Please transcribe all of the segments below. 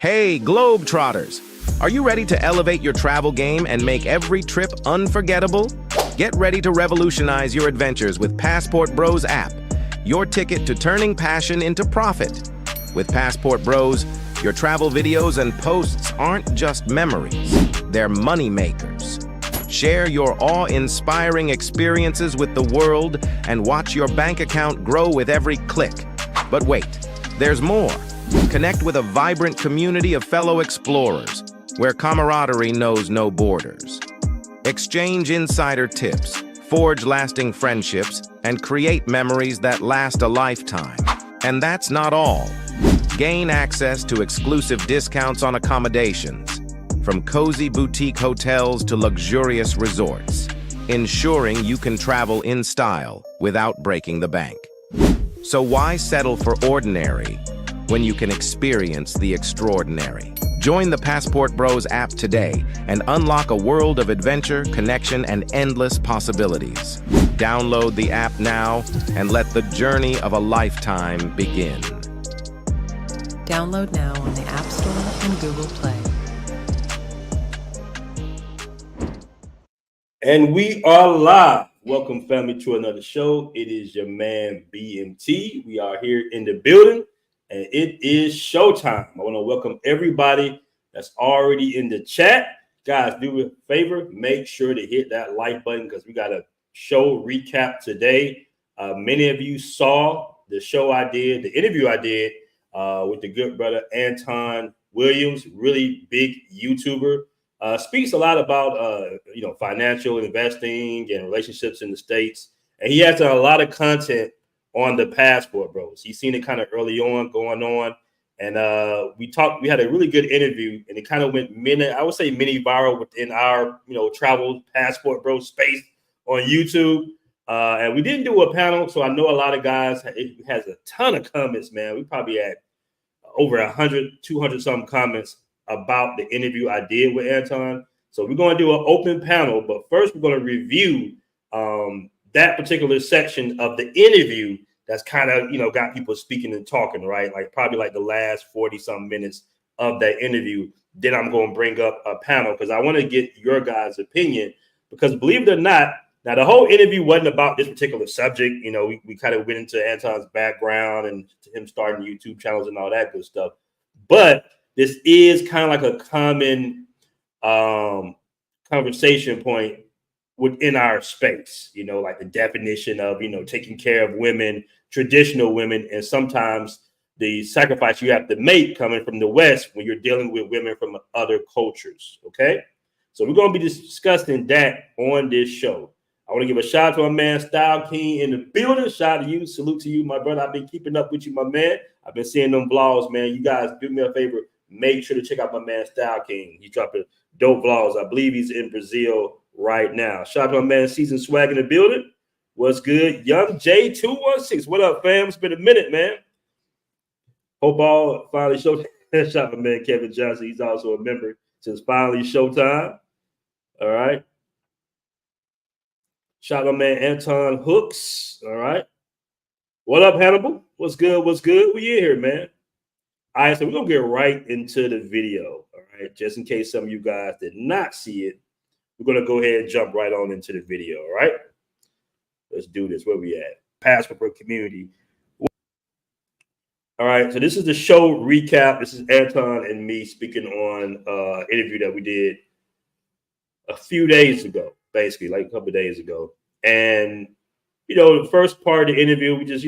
Hey, Globetrotters! Are you ready to elevate your travel game and make every trip unforgettable? Get ready to revolutionize your adventures with Passportbros app, your ticket to turning passion into profit. With Passportbros, your travel videos and posts aren't just memories, they're money makers. Share your awe-inspiring experiences with the world and watch your bank account grow with every click. But wait, there's more. Connect with a vibrant community of fellow explorers, where camaraderie knows no borders. Exchange insider tips, forge lasting friendships, and create memories that last a lifetime. And that's not all. Gain access to exclusive discounts on accommodations, from cozy boutique hotels to luxurious resorts, ensuring you can travel in style without breaking the bank. So why settle for ordinary when you can experience the extraordinary? Join the Passportbros app today and unlock a world of adventure, connection, and endless possibilities. Download the app now and let the journey of a lifetime begin. Download now on the App Store and Google Play. And we are live. Welcome, family, to another show. It is your man, BMT. We are here in the building, and it is showtime. I want to welcome everybody that's already in the chat. Guys, do me a favor. Make sure to hit that like button because we got a show recap today. Many of you saw the show I did, the interview I did with the good brother Anton Williams, really big YouTuber. Speaks a lot about financial investing and relationships in the States, and he has done a lot of content on the Passport Bros. He's seen it kind of early on going on, and we had a really good interview, and it kind of went mini viral within our travel Passport Bros space on YouTube. And we didn't do a panel, so I know a lot of guys. It has a ton of comments, man. We probably had over 100, 200 some comments about the interview I did with Anton. So we're going to do an open panel, but first we're going to review that particular section of the interview that's kind of, got people speaking and talking, right? Like probably like the last 40 some minutes of that interview. Then I'm going to bring up a panel because I want to get your guys' opinion, because believe it or not, now the whole interview wasn't about this particular subject. We kind of went into Anton's background and him starting YouTube channels and all that good stuff. But this is kind of like a common conversation point within our space, like the definition of, taking care of women, traditional women, and sometimes the sacrifice you have to make coming from the West when you're dealing with women from other cultures. Okay. So we're going to be discussing that on this show. I want to give a shout out to my man, Style King, in the building. Shout out to you. Salute to you, my brother. I've been keeping up with you, my man. I've been seeing them vlogs, man. You guys do me a favor. Make sure to check out my man, Style King. He's dropping dope vlogs. I believe he's in Brazil right now. Shout out to my man, Season Swag in the building. What's good? Young J216. What up, fam? It's been a minute, man. Hope all finally showed. Shout out to my man, Kevin Johnson. He's also a member since finally showtime. All right. Shout out to my man, Anton Hooks. All right. What up, Hannibal? What's good? What's good? We in here, man. All right, so we're going to get right into the video, all right? Just in case some of you guys did not see it, we're going to go ahead and jump right on into the video, all right? Let's do this. Where we at? Passport community. All right, so this is the show recap. This is Anton and me speaking on an interview that we did a few days ago, basically, like a couple of days ago. And, the first part of the interview, we just,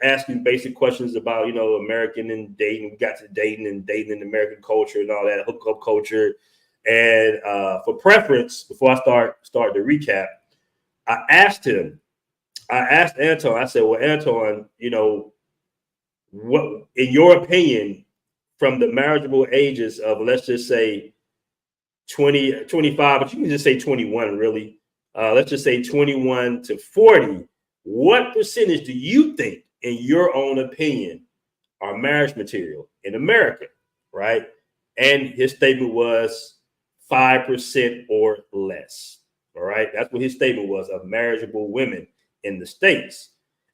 asking basic questions about, American and dating. We got to dating in American culture and all that, hookup culture. And for preference, before I start the recap, I asked Anton, I said, well, Anton, what, in your opinion, from the marriageable ages of, let's just say 20, 25, but you can just say 21, really. Let's just say 21 to 40. What percentage do you think, in your own opinion, are marriage material in America, right? And his statement was 5% or less, all right? That's what his statement was of marriageable women in the States.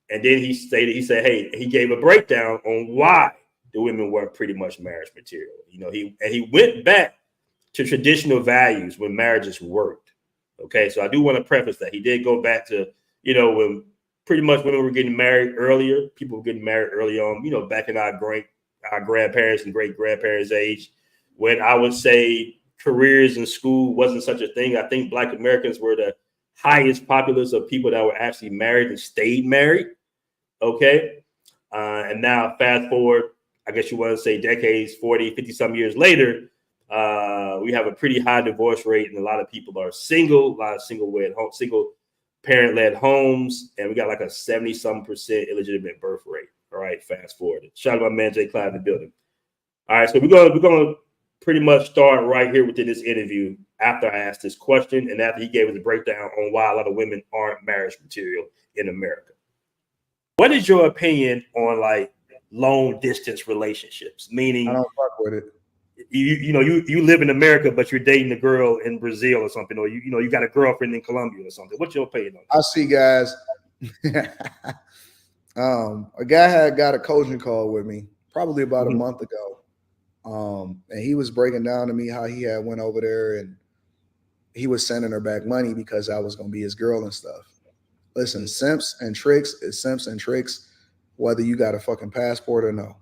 And then he said, hey, he gave a breakdown on why the women weren't pretty much marriage material. You know, he went back to traditional values when marriages worked. Okay, so I do want to preface that he did go back to, you know, when pretty much women were getting married earlier, people were getting married early on, you know, back in our grandparents and great grandparents' age, when I would say careers in school wasn't such a thing. I think Black Americans were the highest populace of people that were actually married and stayed married. Okay. And now fast forward, I guess you want to say decades, 40, 50 some years later, we have a pretty high divorce rate, and a lot of people are single, a lot of single parent led homes, and we got like a 70-some% illegitimate birth rate. All right, fast forward. Shout out to my man Jay Clyde in the building. All right, so we're gonna pretty much start right here within this interview after I asked this question and after he gave us a breakdown on why a lot of women aren't marriage material in America. What is your opinion on like long distance relationships? Meaning, I don't fuck with it. You live in America, but you're dating a girl in Brazil or something, or you got a girlfriend in Colombia or something. What's your opinion on that? I see guys. A guy had got a coaching call with me probably about a month ago. And he was breaking down to me how he had went over there and he was sending her back money because I was going to be his girl and stuff. Listen, simps and tricks is simps and tricks, whether you got a fucking passport or no.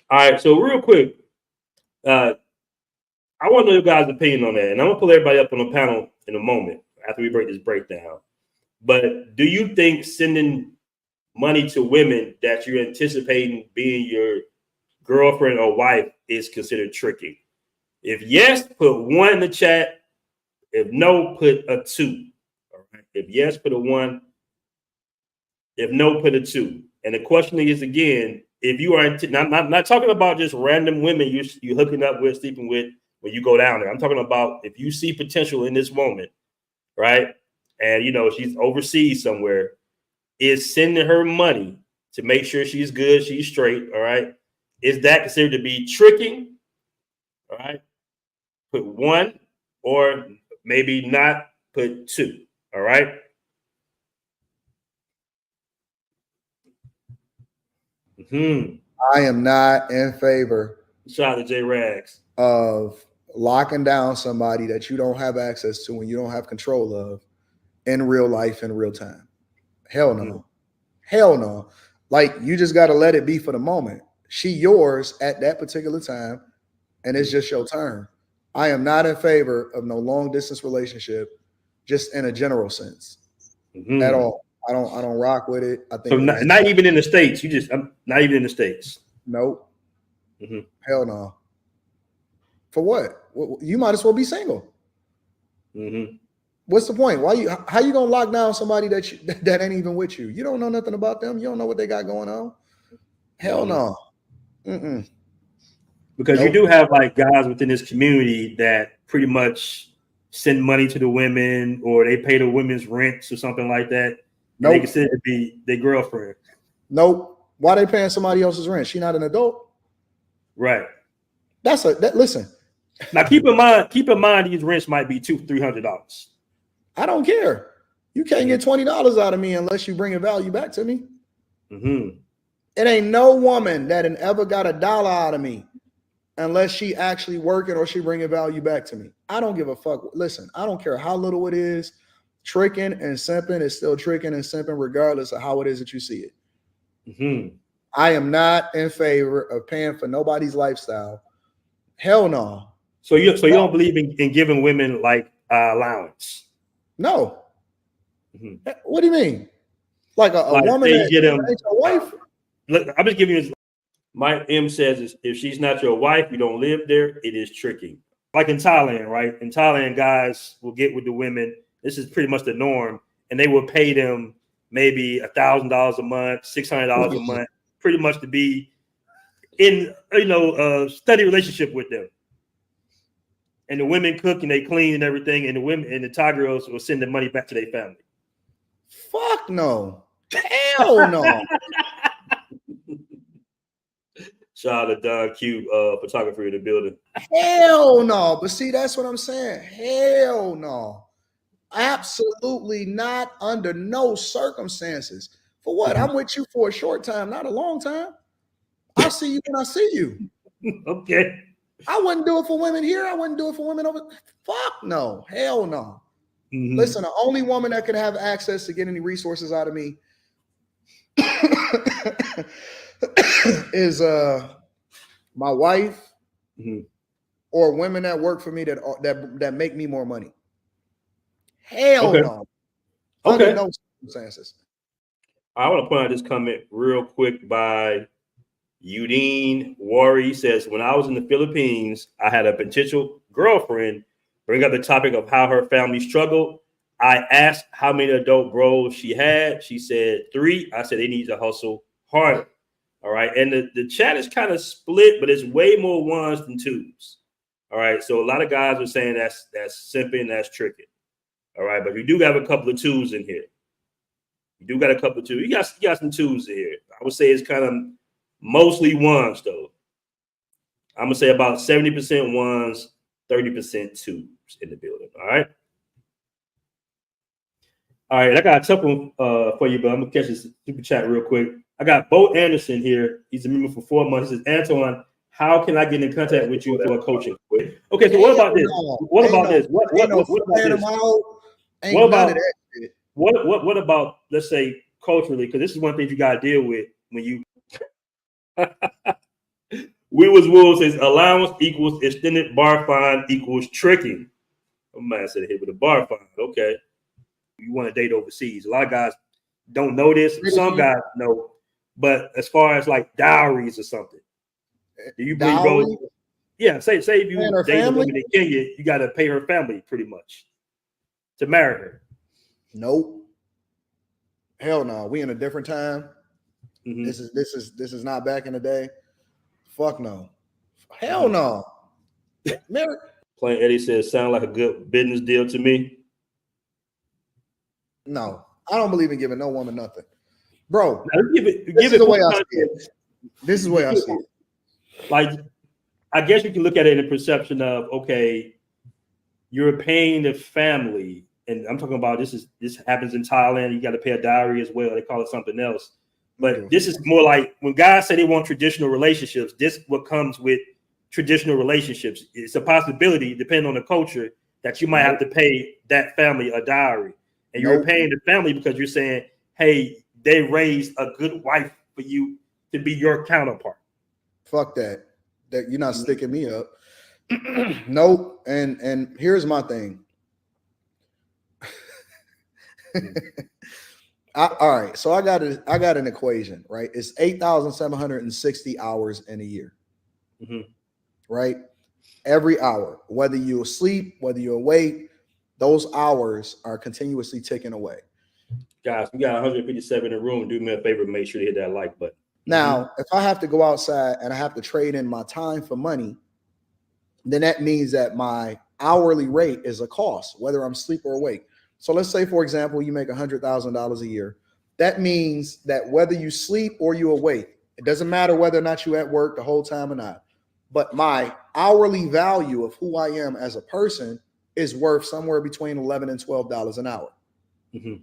All right, so real quick, I want to know your guys' opinion on that, and I'm gonna pull everybody up on the panel in a moment after we break this breakdown. But do you think sending money to women that you're anticipating being your girlfriend or wife is considered tricking? If yes, put 1 in the chat. If no, put a 2. All right. If yes, put a 1. If no, put a 2. And the question is again, if you are not talking about just random women you hooking up with, sleeping with when you go down there. I'm talking about if you see potential in this moment, right? And she's overseas somewhere, is sending her money to make sure she's good, she's straight, all right? Is that considered to be tricking? All right. Put 1, or maybe not, put 2. All right. I am not in favor. Shout out to J Rags. Of locking down somebody that you don't have access to and you don't have control of in real life, in real time. Hell no. Hell no. Like, you just got to let it be for the moment. She yours at that particular time, and it's just your turn. I am not in favor of no long distance relationship, just in a general sense, at all. I don't rock with it. I think so. Not even in the States. Not even in the States. Nope. Hell no. For what? You might as well be single. What's the point? How you gonna lock down somebody that ain't even with you? You don't know nothing about them. You don't know what they got going on. Hell no. Because you do have like guys within this community that pretty much send money to the women, or they pay the women's rents or something like that. They consider to be their girlfriend. Nope. Why they paying somebody else's rent? She not an adult. Right. Listen. Now keep in mind these rents might be $200-$300. I don't care. You can't get $20 out of me unless you bring a value back to me. It ain't no woman that ever got $1 out of me unless she actually working or she bringing value back to me. I don't give a fuck. Listen, I don't care how little it is. Tricking and simping is still tricking and simping regardless of how it is that you see it. I am not in favor of paying for nobody's lifestyle. Hell no. So you don't believe in giving women like allowance? No. What do you mean? Like a woman that ain't your wife? Look, I'm just giving you. Mike M says if she's not your wife, you don't live there, it is tricking. Like in Thailand, right? In Thailand, guys will get with the women. This is pretty much the norm, and they will pay them maybe $1,000 a month, $600 a month, pretty much to be in a steady relationship with them. And the women cook and they clean and everything, and the women and the Thai girls will send the money back to their family. Fuck no. Hell no. Shout out to Don Q, photographer in the building. Hell no. But see, that's what I'm saying. Hell no. Absolutely not, under no circumstances. For what? I'm with you for a short time, not a long time. I'll see you when I see you. Okay. I wouldn't do it for women here. I wouldn't do it for women over. Fuck no. Hell no. Mm-hmm. Listen, the only woman that could have access to get any resources out of me is my wife or women that work for me that make me more money. Hell no. Under no circumstances. I want to point out this comment real quick by Udine Wari. He says, when I was in the Philippines, I had a potential girlfriend bring up the topic of how her family struggled. I asked how many adult bros she had. She said 3. I said they need to hustle harder. All right. And the chat is kind of split, but it's way more ones than twos. All right. So a lot of guys are saying that's simping, that's tricky. All right. But you do have a couple of twos in here. You do got a couple of twos. You got some twos in here. I would say it's kind of mostly ones, though. I'm going to say about 70% ones, 30% twos in the building. All right. All right. I got a couple for you, but I'm going to catch this super chat real quick. I got Bo Anderson here. He's a member for 4 months. He says, Antoine, how can I get in contact with you for a coaching? Okay, so what about this? What about this? What about, let's say, culturally, because this is one thing you got to deal with when you We was wolves says allowance equals extended bar fine equals tricking. Oh man said hit with a bar fine. Okay. You want to date overseas. A lot of guys don't know this. Some guys know. But as far as like dowries or something, do you bring bro? Yeah, say if you date a woman in Kenya, you got to pay her family pretty much to marry her. Nope. Hell no. We in a different time. Mm-hmm. This is not back in the day. Fuck no. Hell no. Plain Eddie says sound like a good business deal to me. No, I don't believe in giving no woman nothing. Bro, this is the way I see it. This is the way I see it. Like, I guess you can look at it in the perception of, okay, you're paying the family, and I'm talking about this happens in Thailand. You got to pay a dowry as well. They call it something else. But this is more like when guys say they want traditional relationships, this what comes with traditional relationships. It's a possibility, depending on the culture, that you might have to pay that family a dowry. And you're paying the family because you're saying, hey, they raised a good wife for you to be your counterpart. Fuck that. That you're not sticking me up. Nope. And here's my thing. All right. So I got an equation, right? It's 8,760 hours in a year. Mm-hmm. Right? Every hour, whether you're asleep, whether you're awake, those hours are continuously ticking away. Guys, we got 157 in the room. Do me a favor, make sure to hit that like button. Now, if I have to go outside and I have to trade in my time for money, then that means that my hourly rate is a cost, whether I'm asleep or awake. So let's say, for example, you make $100,000 a year. That means that whether you sleep or you awake, it doesn't matter whether or not you're at work the whole time or not, but my hourly value of who I am as a person is worth somewhere between $11 and $12 an hour. Mm-hmm.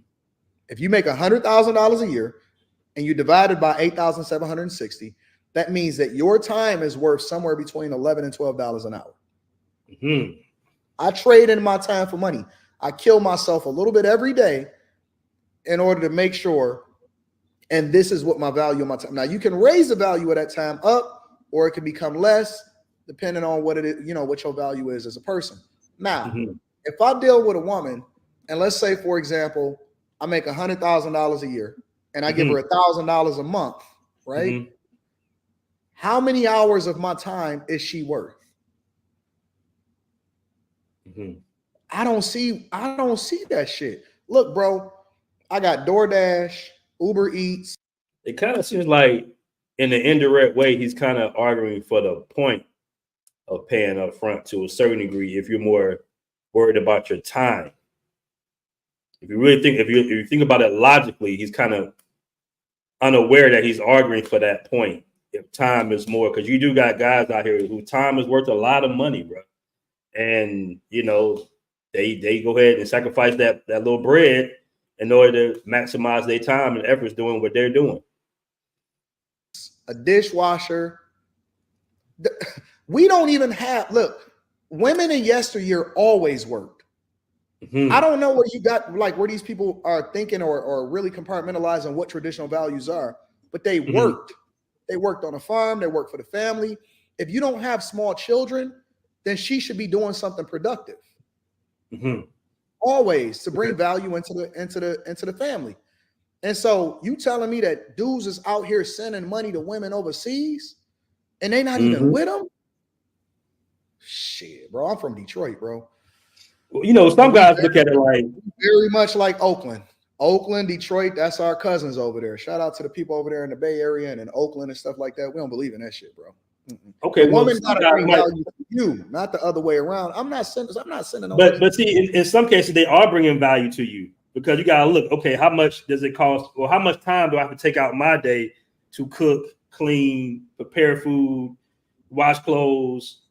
If you make $100,000 a year and you divide it by 8,760, that means that your time is worth somewhere between $11 and $12 an hour. Mm-hmm. I trade in my time for money. I kill myself a little bit every day in order to make sure, and this is what my value of my time. Now, you can raise the value of that time up, or it can become less, depending on what it is, what your value is as a person. Now, if I deal with a woman, and let's say, for example, I make $100,000 a year, and I give her $1,000 a month, right? Mm-hmm. How many hours of my time is she worth? Mm-hmm. I don't see that shit. Look, bro, I got DoorDash, Uber Eats. It kind of seems like in an indirect way, he's kind of arguing for the point of paying up front to a certain degree if you're more worried about your time. If you think about it logically, he's kind of unaware that he's arguing for that point. If time is more, because you do got guys out here whose time is worth a lot of money, bro. And they go ahead and sacrifice that little bread in order to maximize their time and efforts doing what they're doing. a dishwasher. We don't even have, look, women in yesteryear always worked. Mm-hmm. I don't know what you got, like where these people are thinking or really compartmentalizing what traditional values are, but they worked. They worked on a farm. They worked for the family. If you don't have small children, then she should be doing something productive. Mm-hmm. Always to bring value into the family. And so you telling me that dudes is out here sending money to women overseas and they not even with them? Shit, bro. I'm from Detroit, bro. Well, you know, some guys look at it like very much like Oakland. Oakland, Detroit, that's our cousins over there. Shout out to the people over there in the Bay Area and in Oakland and stuff like that. We don't believe in that shit, bro. Okay, the woman got to bring value to you, not the other way around. I'm not sending. But see, in some cases, they are bringing value to you because you gotta look. Okay, how much does it cost, or how much time do I have to take out my day to cook, clean, prepare food, wash clothes?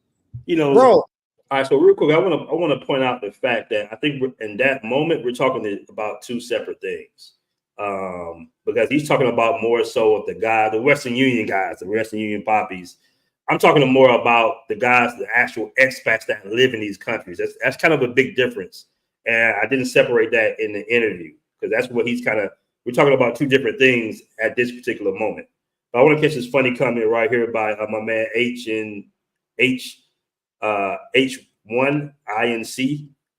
You know, bro. All right, so real quick, I want to point out the fact that I think in that moment we're talking about two separate things. Because he's talking about more so of the Western Union guys, the Western Union poppies. I'm talking more about the guys, the actual expats that live in these countries. That's kind of a big difference. And I didn't separate that in the interview because that's what we're talking about two different things at this particular moment. But I want to catch this funny comment right here by my man H1INC.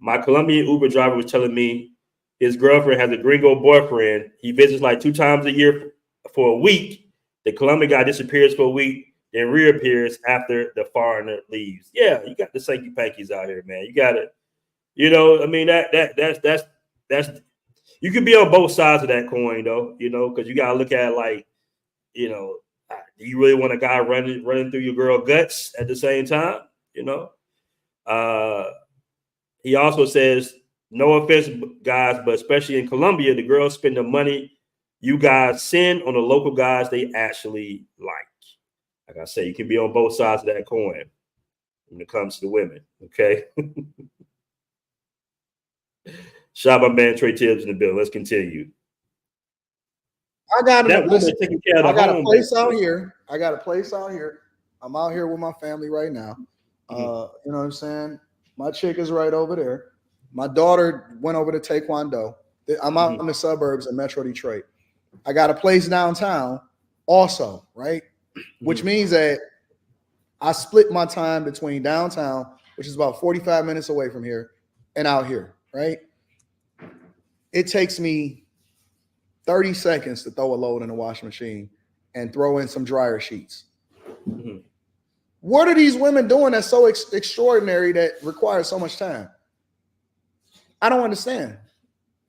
My Colombian Uber driver was telling me his girlfriend has a gringo boyfriend. He visits like 2 times a year for a week. The Colombian guy disappears for a week, then reappears after the foreigner leaves. Yeah, you got the sanky pankies out here, man. You got it. You know, I mean, that's you could be on both sides of that coin, though. You know, because you got to look at it like, you know, do you really want a guy running through your girl guts at the same time? You know, he also says, no offense, guys, but especially in Colombia, the girls spend the money you guys send on the local guys they actually like. Like I say, you can be on both sides of that coin when it comes to the women. Okay. Shout out my man Trey Tibbs in the bill. Let's continue. I got a place out here. I got a place out here. I'm out here with my family right now. You know what I'm saying? My chick is right over there. My daughter went over to Taekwondo. I'm out in the suburbs of Metro Detroit. I got a place downtown also, right? Which means that I split my time between downtown, which is about 45 minutes away from here, and out here, right? It takes me 30 seconds to throw a load in the washing machine and throw in some dryer sheets. Mm-hmm. What are these women doing that's so extraordinary that requires so much time? I don't understand.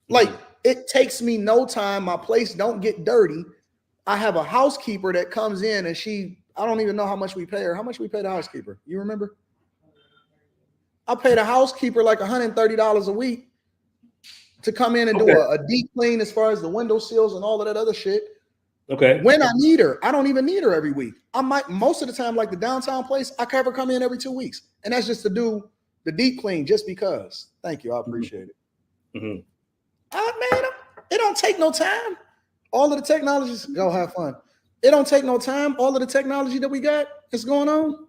Like, it takes me no time. My place don't get dirty. I have a housekeeper that comes in and I don't even know how much we pay her. How much we pay the housekeeper? You remember? I pay the housekeeper like $130 a week to come in and do a deep clean as far as the window sills and all of that other shit. Okay. When I need her, I don't even need her every week. Most of the time, like the downtown place, I can come in every 2 weeks. And that's just to do the deep clean just because. Thank you. I appreciate it. Man, it don't take no time. All of the technologies, go have fun. It don't take no time. All of the technology that we got is going on.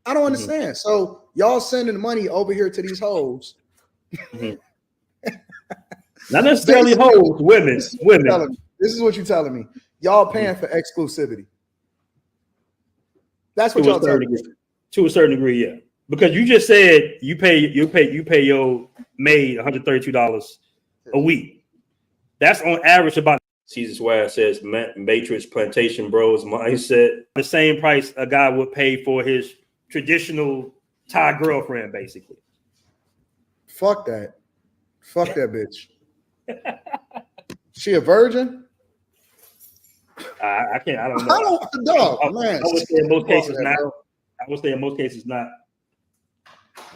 I don't understand. So y'all sending money over here to these hoes. Not necessarily hoes, women. This is what you're telling me. Y'all paying for exclusivity. That's what y'all telling me. To a certain degree, yeah. Because you just said you pay your maid $132 a week. That's on average about. Caesar Swag says Matrix Plantation Bros mindset. The same price a guy would pay for his traditional Thai girlfriend, basically. Fuck that. Fuck that bitch. She a virgin? I can't. I don't know. I would say in most cases not. I would say in most cases not.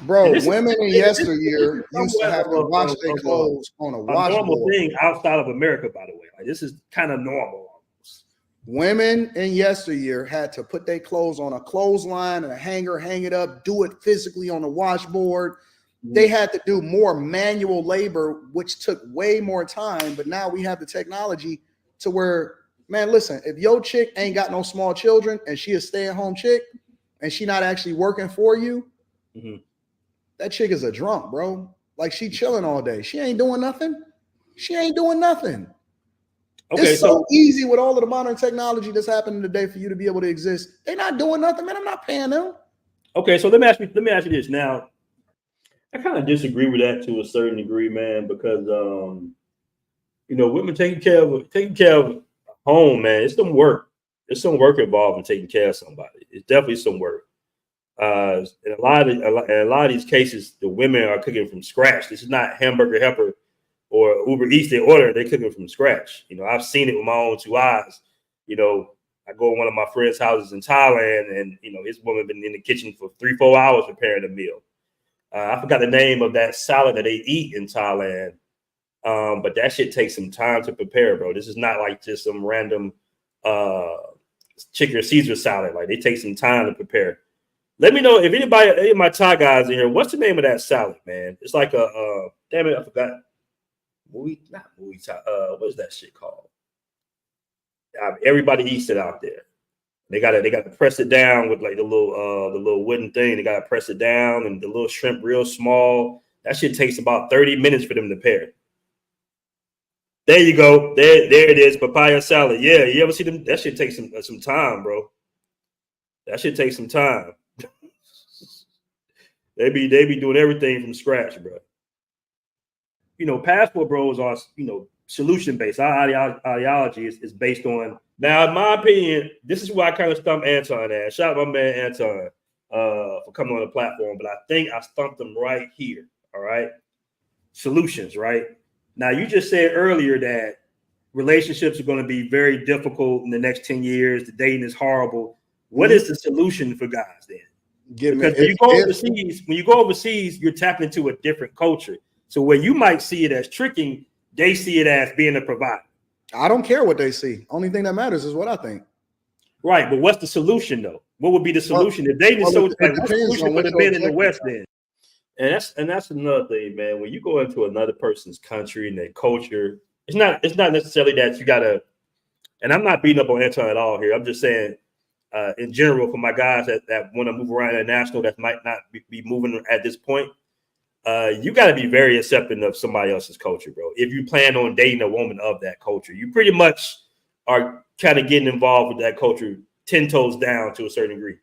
Bro, women in yesteryear used to have to wash their clothes on a washboard. Normal thing outside of America, by the way. Like, this is kind of normal. Almost. Women in yesteryear had to put their clothes on a clothesline and a hanger, hang it up, do it physically on the washboard. They had to do more manual labor, which took way more time. But now we have the technology to where Man, listen, if your chick ain't got no small children and she a stay-at-home chick and she not actually working for you, that chick is a drunk, bro. Like, she chilling all day. She ain't doing nothing. She ain't doing nothing. Okay, it's so easy with all of the modern technology that's happening today for you to be able to exist. They're not doing nothing, man. I'm not paying them. Okay, so let me ask you this. Now, I kind of disagree with that to a certain degree, man, because women taking care of home, man. It's some work. There's some work involved in taking care of somebody. It's definitely some work. In a lot of these cases, the women are cooking from scratch. This is not Hamburger Helper or Uber Eats. They order, they're cooking from scratch. I've seen it with my own two eyes. I go to one of my friends' houses in Thailand, and his woman been in the kitchen for 3-4 hours preparing a meal. I forgot the name of that salad that they eat in Thailand, but that shit takes some time to prepare, bro. This is not like just some random chicken or Caesar salad. Like, they take some time to prepare. Let me know if any of my Thai guys in here, what's the name of that salad, man? It's like damn it, I forgot. What is that shit called? Everybody eats it out there. They got to press it down with like the little wooden thing. They got to press it down, and the little shrimp real small. That shit takes about 30 minutes for them to prepare. There you go. There it is. Papaya salad. Yeah, you ever see them? That shit takes some time, bro. That shit takes some time. They be doing everything from scratch, bro. Passport Bros are solution based. Our ideology is based on. Now, in my opinion, this is why I kind of stumped Anton at. Shout out my man Anton for coming on the platform, but I think I stumped him right here. All right, solutions, right? Now, you just said earlier that relationships are going to be very difficult in the next 10 years. The dating is horrible. What is the solution for guys then? Because when you go overseas, you're tapping into a different culture. So where you might see it as tricking, they see it as being a provider. I don't care what they see. Only thing that matters is what I think. Right, but what's the solution though? What would be the solution? If dating is so, what's the solution for the men in the West then? And that's another thing, man. When you go into another person's country and their culture, it's not necessarily that you gotta. And I'm not beating up on Anton at all here. I'm just saying. In general, for my guys that want to move around international that might not be moving at this point, you got to be very accepting of somebody else's culture, bro. If you plan on dating a woman of that culture, you pretty much are kind of getting involved with that culture 10 toes down to a certain degree.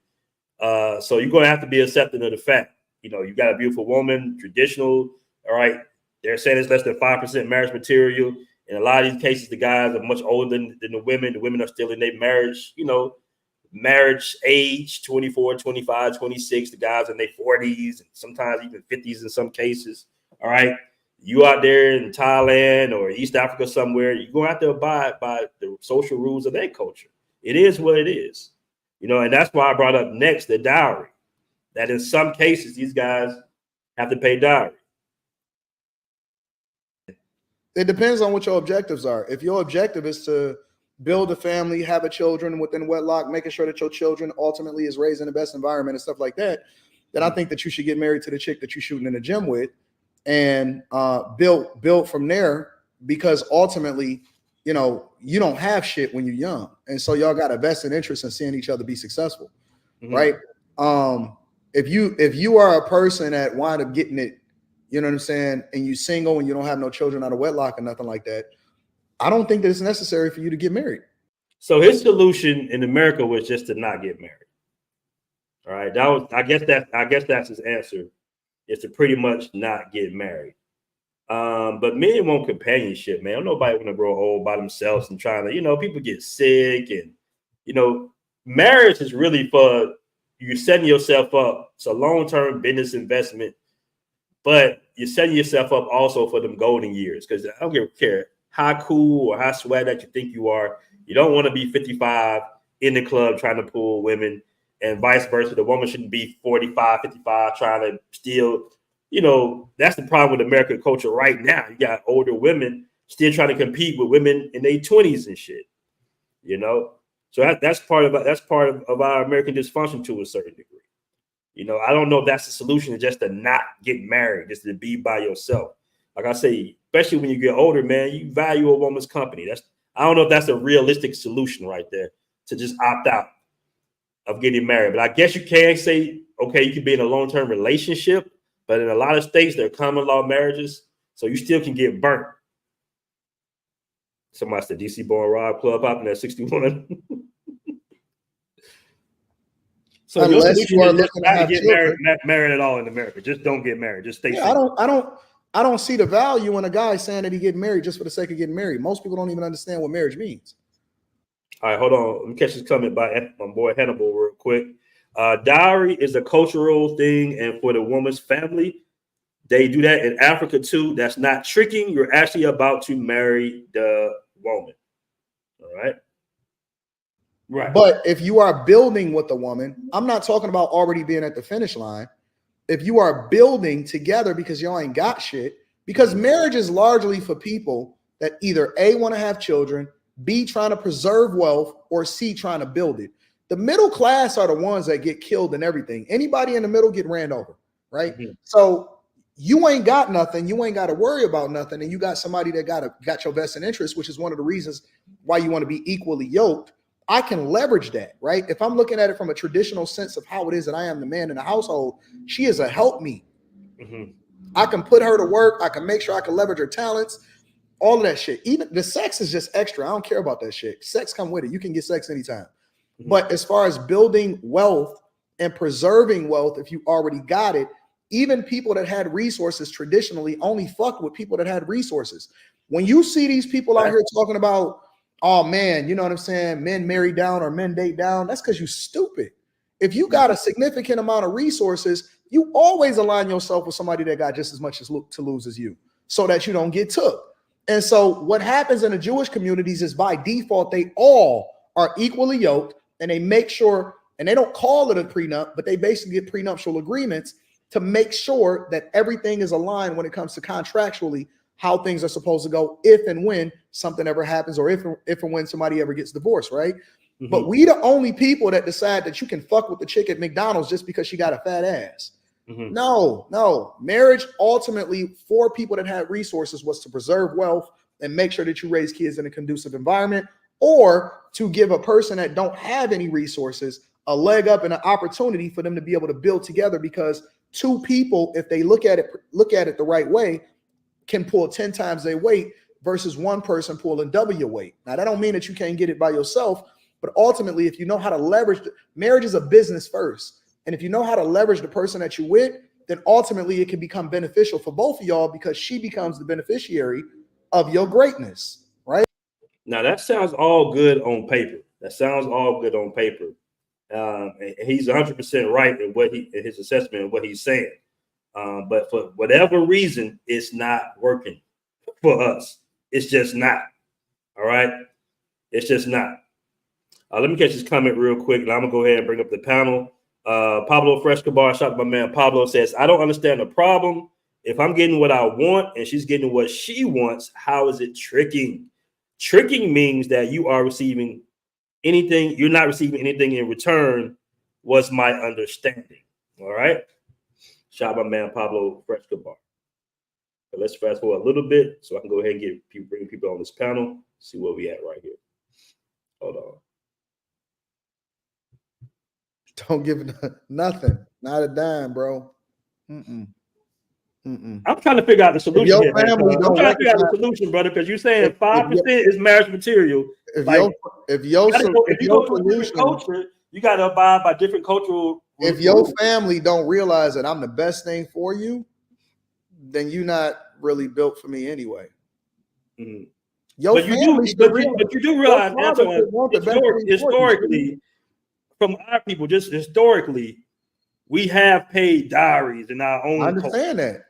So you're going to have to be accepting of the fact, you got a beautiful woman, traditional, all right. They're saying it's less than 5% marriage material. In a lot of these cases, the guys are much older than the women. The women are still in their marriage, marriage age 24, 25, 26, the guys in their 40s and sometimes even 50s in some cases. All right. You out there in Thailand or East Africa somewhere, you're going to have to abide by the social rules of their culture. It is what it is. And that's why I brought up next the dowry. That in some cases, these guys have to pay dowry. It depends on what your objectives are. If your objective is to build a family, have a children within wedlock, making sure that your children ultimately is raised in the best environment and stuff like that, then I think that you should get married to the chick that you're shooting in the gym with and build from there, because ultimately, you don't have shit when you're young. And so y'all got a vested interest in seeing each other be successful, right? If you are a person that wind up getting it, you know what I'm saying, and you single and you don't have no children out of wedlock or nothing like that, I don't think that it's necessary for you to get married. So his solution in America was just to not get married. All right. I guess that's his answer, is to pretty much not get married. But men want companionship, man. Nobody want to grow old by themselves and trying to, people get sick, and marriage is really for you setting yourself up. It's a long-term business investment, but you're setting yourself up also for them golden years. Because I don't care how cool or how swag that you think you are. You don't want to be 55 in the club trying to pull women, and vice versa. The woman shouldn't be 45, 55 trying to steal. That's the problem with American culture right now. You got older women still trying to compete with women in their 20s and shit. So that's part of our American dysfunction to a certain degree. I don't know if that's the solution, just to not get married, just to be by yourself. Like I say, especially when you get older, man, you value a woman's company. I don't know if that's a realistic solution right there to just opt out of getting married. But I guess you can say, okay, you can be in a long-term relationship, but in a lot of states, they're common law marriages, so you still can get burnt. Somebody said DC Born Rob Club hopping at 61. So unless you are looking to have get married at all in America. Just don't get married. Just stay single. I don't see the value in a guy saying that he getting married just for the sake of getting married. Most people don't even understand what marriage means. All right, hold on. Let me catch this comment by my boy Hannibal real quick. Dowry is a cultural thing, and for the woman's family, they do that in Africa too. That's not tricking. You're actually about to marry the woman. All right. Right. But if you are building with a woman, I'm not talking about already being at the finish line. If you are building together because y'all ain't got shit, because marriage is largely for people that either A, want to have children, B, trying to preserve wealth, or C, trying to build it. The middle class are the ones that get killed in everything. Anybody in the middle get ran over, right? Mm-hmm. So you ain't got nothing. You ain't got to worry about nothing. And you got somebody that got your vested interest, which is one of the reasons why you want to be equally yoked. I can leverage that, right? If I'm looking at it from a traditional sense of how it is that I am the man in the household, she is a help me. Mm-hmm. I can put her to work. I can make sure I can leverage her talents, all of that shit. Even the sex is just extra. I don't care about that shit. Sex come with it. You can get sex anytime. Mm-hmm. But as far as building wealth and preserving wealth, if you already got it, even people that had resources traditionally only fucked with people that had resources. When you see these people out here talking about, oh man, you know what I'm saying? Men marry down or men date down. That's because you're stupid. If you got a significant amount of resources, you always align yourself with somebody that got just as much to lose as you so that you don't get took. And so what happens in the Jewish communities is by default, they all are equally yoked and they make sure, and they don't call it a prenup, but they basically get prenuptial agreements to make sure that everything is aligned when it comes to contractually how things are supposed to go if and when something ever happens or if and when somebody ever gets divorced, right? Mm-hmm. But we the only people that decide that you can fuck with the chick at McDonald's just because she got a fat ass. Mm-hmm. No. Marriage ultimately for people that had resources was to preserve wealth and make sure that you raise kids in a conducive environment, or to give a person that don't have any resources a leg up and an opportunity for them to be able to build together, because two people, if they look at it the right way, can pull 10 times their weight versus one person pulling double your weight. Now, that don't mean that you can't get it by yourself, but ultimately, if you know how to leverage, marriage is a business first. And if you know how to leverage the person that you're with, then ultimately it can become beneficial for both of y'all because she becomes the beneficiary of your greatness, right? Now, that sounds all good on paper. And he's 100% right in his assessment of what he's saying. But for whatever reason, it's not working for us. It's just not. All right. It's just not. Let me catch this comment real quick, and I'm going to go ahead and bring up the panel. Pablo Frescobar, shout out to my man Pablo, says, I don't understand the problem. If I'm getting what I want and she's getting what she wants, how is it tricking? Tricking means that you are receiving anything. You're not receiving anything in return, was my understanding. All right. Shout out my man Pablo Frescobar. But let's fast forward a little bit so I can go ahead and bring people on this panel. See where we at right here. Hold on. Don't give it nothing, not a dime, bro. I'm trying to figure out the solution. I'm trying to figure out the solution, brother, because you're saying 5% is marriage material. If your culture, you got to abide by different cultural. If your family don't realize that I'm the best thing for you, then you're not really built for me anyway. Mm-hmm. But you do realize, Antoine, historically, from our people, just historically, we have paid dowries in our own. I understand that.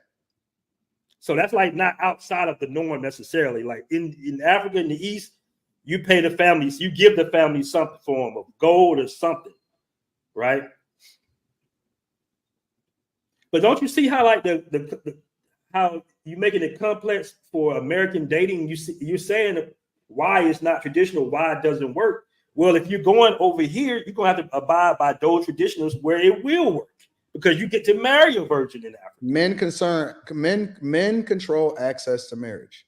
So that's like not outside of the norm necessarily. Like in Africa, in the East, you pay the families, you give the family some form of gold or something, right? But don't you see how like the how you making it complex for American dating? You're saying why it's not traditional, why it doesn't work. Well, if you're going over here, you're gonna have to abide by those traditions where it will work, because you get to marry a virgin in Africa. Men control access to marriage.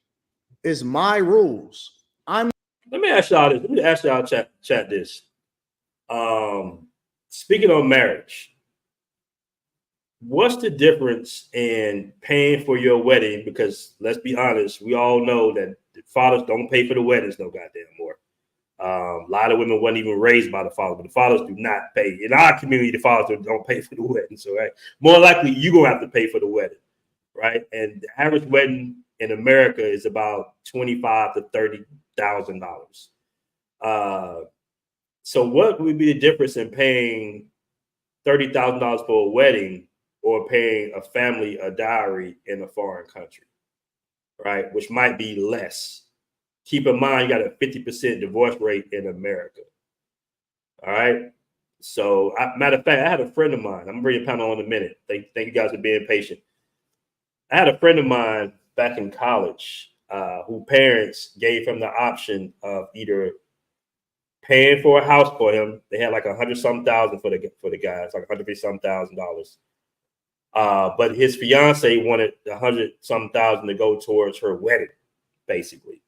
It's my rules. No, Let me ask y'all this. Let me ask y'all chat this. Speaking of marriage, what's the difference in paying for your wedding? Because let's be honest, we all know that the fathers don't pay for the weddings no goddamn more. A lot of women weren't even raised by the fathers, but the fathers do not pay. In our community, the fathers don't pay for the wedding. So right, more likely you're gonna have to pay for the wedding, right? And the average wedding in America is about $25,000 to $30,000. So what would be the difference in paying $30,000 for a wedding or paying a family a dowry in a foreign country, right? Which might be less. Keep in mind, you got a 50% divorce rate in America. All right. So, matter of fact, I had a friend of mine. I'm gonna bring your panel on in a minute. Thank you guys for being patient. I had a friend of mine back in college who parents gave him the option of either paying for a house for him. They had like $100-something thousand for the guys, like $150-something thousand. But his fiance wanted $100-something thousand to go towards her wedding, basically.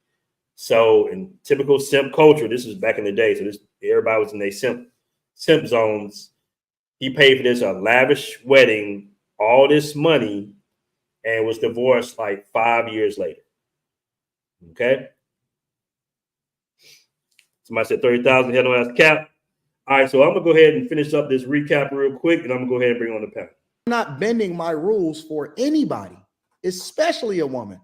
So in typical simp culture, this was back in the day. So everybody was in their simp zones. He paid for this a lavish wedding, all this money, and was divorced like 5 years later. Okay. Somebody said 30,000. Head on as cap. All right, so I'm gonna go ahead and finish up this recap real quick, and I'm gonna go ahead and bring on the panel. I'm not bending my rules for anybody, especially a woman.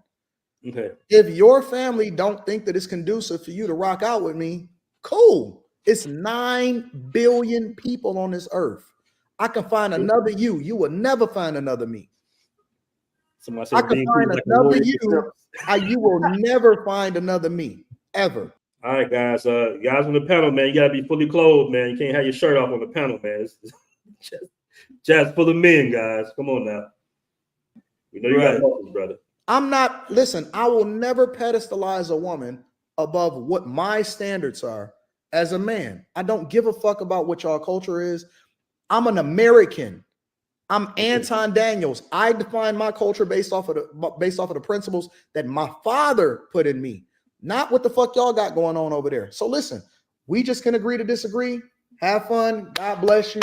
Okay. If your family don't think that it's conducive for you to rock out with me, cool. It's 9 billion people on this earth. I can find another you. You will never find another me. Somebody I can find another you. You will never find another me, ever. All right, guys. Guys on the panel, man, you gotta be fully clothed, man. You can't have your shirt off on the panel, man. It's just full of men, guys. Come on now. We know you got muscles, brother. Listen, I will never pedestalize a woman above what my standards are as a man. I don't give a fuck about what y'all culture is. I'm an American. I'm Anton Daniels. I define my culture based off of the principles that my father put in me. Not what the fuck y'all got going on over there. So listen, we just can agree to disagree. Have fun. God bless you.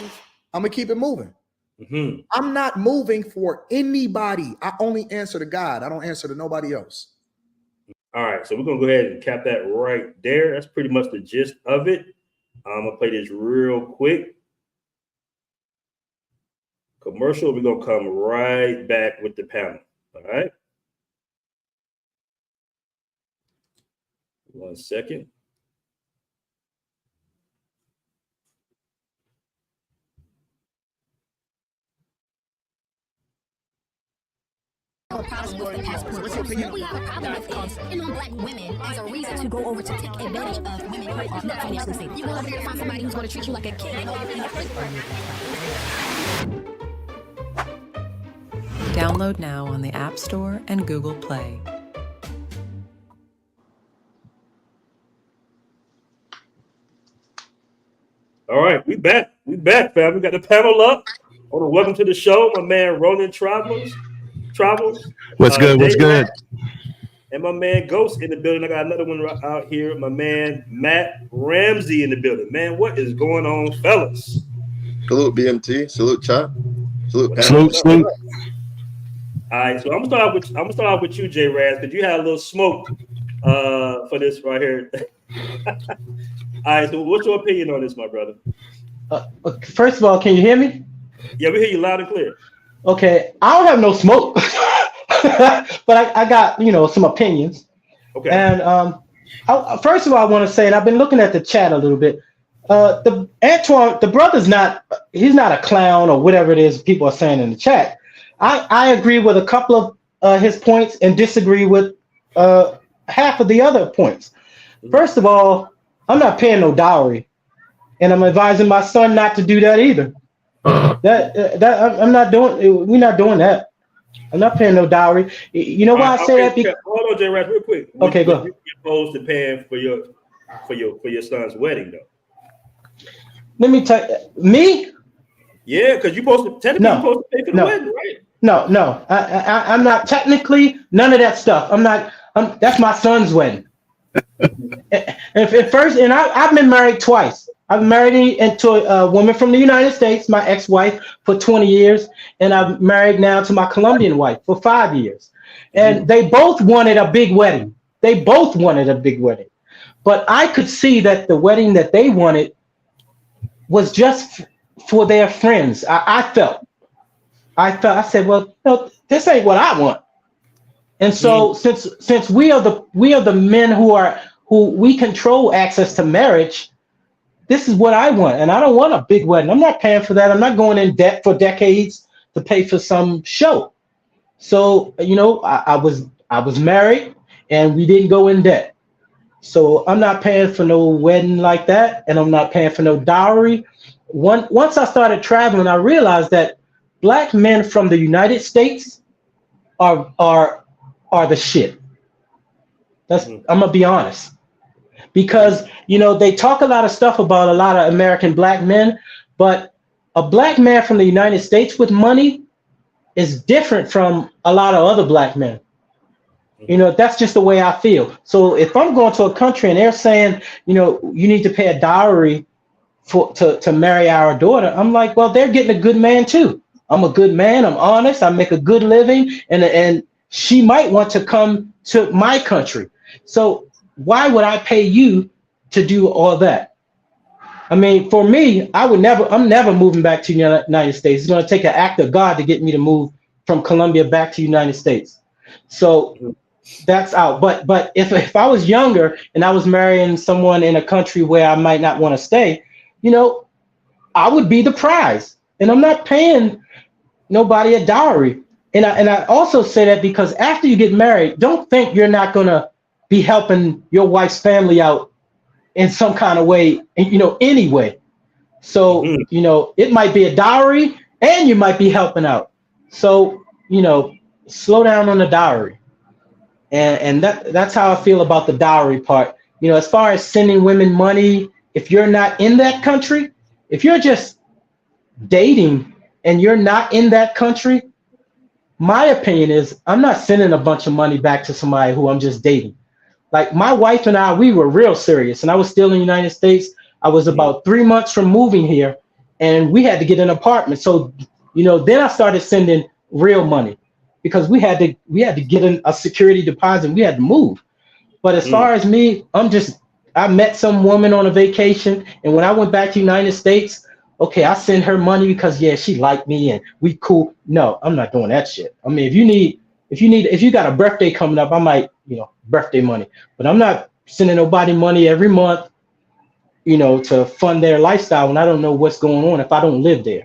I'm gonna keep it moving. Mm-hmm. I'm not moving for anybody. I only answer to God. I don't answer to nobody else. All right, so we're gonna go ahead and cap that right there. That's pretty much the gist of it. I'm gonna play this real quick. Commercial. We're gonna come right back with the panel. All right. 1 second. What we have a problem with is, Black women as a reason to go over to take advantage of women who are not financially stable. You go over there to find somebody who's going to treat you like a king. Download now on the App Store and Google Play. All right, we back. We back, fam. We got the panel up. Welcome to the show, my man Roland Travels. What's good? What's good? And my man Ghost in the building. I got another one out here. My man Matt Ramsey in the building. Man, what is going on, fellas? Salute BMT. Salute chat. Salute panel. Salute. All right, so I'm gonna start off with you, J Raz, because you had a little smoke for this right here. All right, so what's your opinion on this, my brother? First of all, can you hear me? Yeah, we hear you loud and clear. Okay, I don't have no smoke, but I got some opinions. Okay. And first of all, I want to say, and I've been looking at the chat a little bit. The brother's he's not a clown or whatever it is people are saying in the chat. I agree with a couple of his points and disagree with half of the other points. First of all, I'm not paying no dowry, and I'm advising my son not to do that either. I'm not doing. We're not doing that. I'm not paying no dowry. You know why I say that? Because, hold on, J. Rash, real quick. Okay, go. You opposed to paying for your son's wedding, though? Let me tell you, me. Yeah, because you're supposed to pay for the wedding, right? No. I'm not technically none of that stuff. I'm not. That's my son's wedding. And I've been married twice. I've married into a woman from the United States, my ex-wife, for 20 years, and I'm married now to my Colombian wife for 5 years. And they both wanted a big wedding. They both wanted a big wedding. But I could see that the wedding that they wanted was just for their friends. I said, well, no, this ain't what I want. And so since we are the men who we control access to marriage, this is what I want. And I don't want a big wedding. I'm not paying for that. I'm not going in debt for decades to pay for some show. So, I was married and we didn't go in debt. So I'm not paying for no wedding like that. And I'm not paying for no dowry. Once I started traveling, I realized that Black men from the United States are the shit. I'm gonna be honest. Because they talk a lot of stuff about a lot of American Black men, but a Black man from the United States with money is different from a lot of other Black men. That's just the way I feel. So if I'm going to a country and they're saying, you need to pay a dowry to marry our daughter, I'm like, well, they're getting a good man too. I'm a good man. I'm honest. I make a good living, and she might want to come to my country. So why would I pay you to do all that? I mean, for me, I'm never moving back to the United States. It's going to take an act of God to get me to move from Colombia back to the United States. So that's out. But if I was younger and I was marrying someone in a country where I might not want to stay, I would be the prize. And I'm not paying nobody a dowry. And I also say that because after you get married, don't think you're not going to be helping your wife's family out in some kind of way, anyway. So, it might be a dowry and you might be helping out. So, slow down on the dowry. And that's how I feel about the dowry part. As far as sending women money, if you're not in that country, if you're just dating and you're not in that country, my opinion is I'm not sending a bunch of money back to somebody who I'm just dating. Like my wife and I, we were real serious, and I was still in the United States. I was about 3 months from moving here, and we had to get an apartment. So, then I started sending real money because we had to get a security deposit. And we had to move. But as far as me, I met some woman on a vacation, and when I went back to the United States, okay, I send her money because she liked me and we cool. No, I'm not doing that shit. I mean, if you got a birthday coming up, I might, birthday money, but I'm not sending nobody money every month, to fund their lifestyle when I don't know what's going on if I don't live there.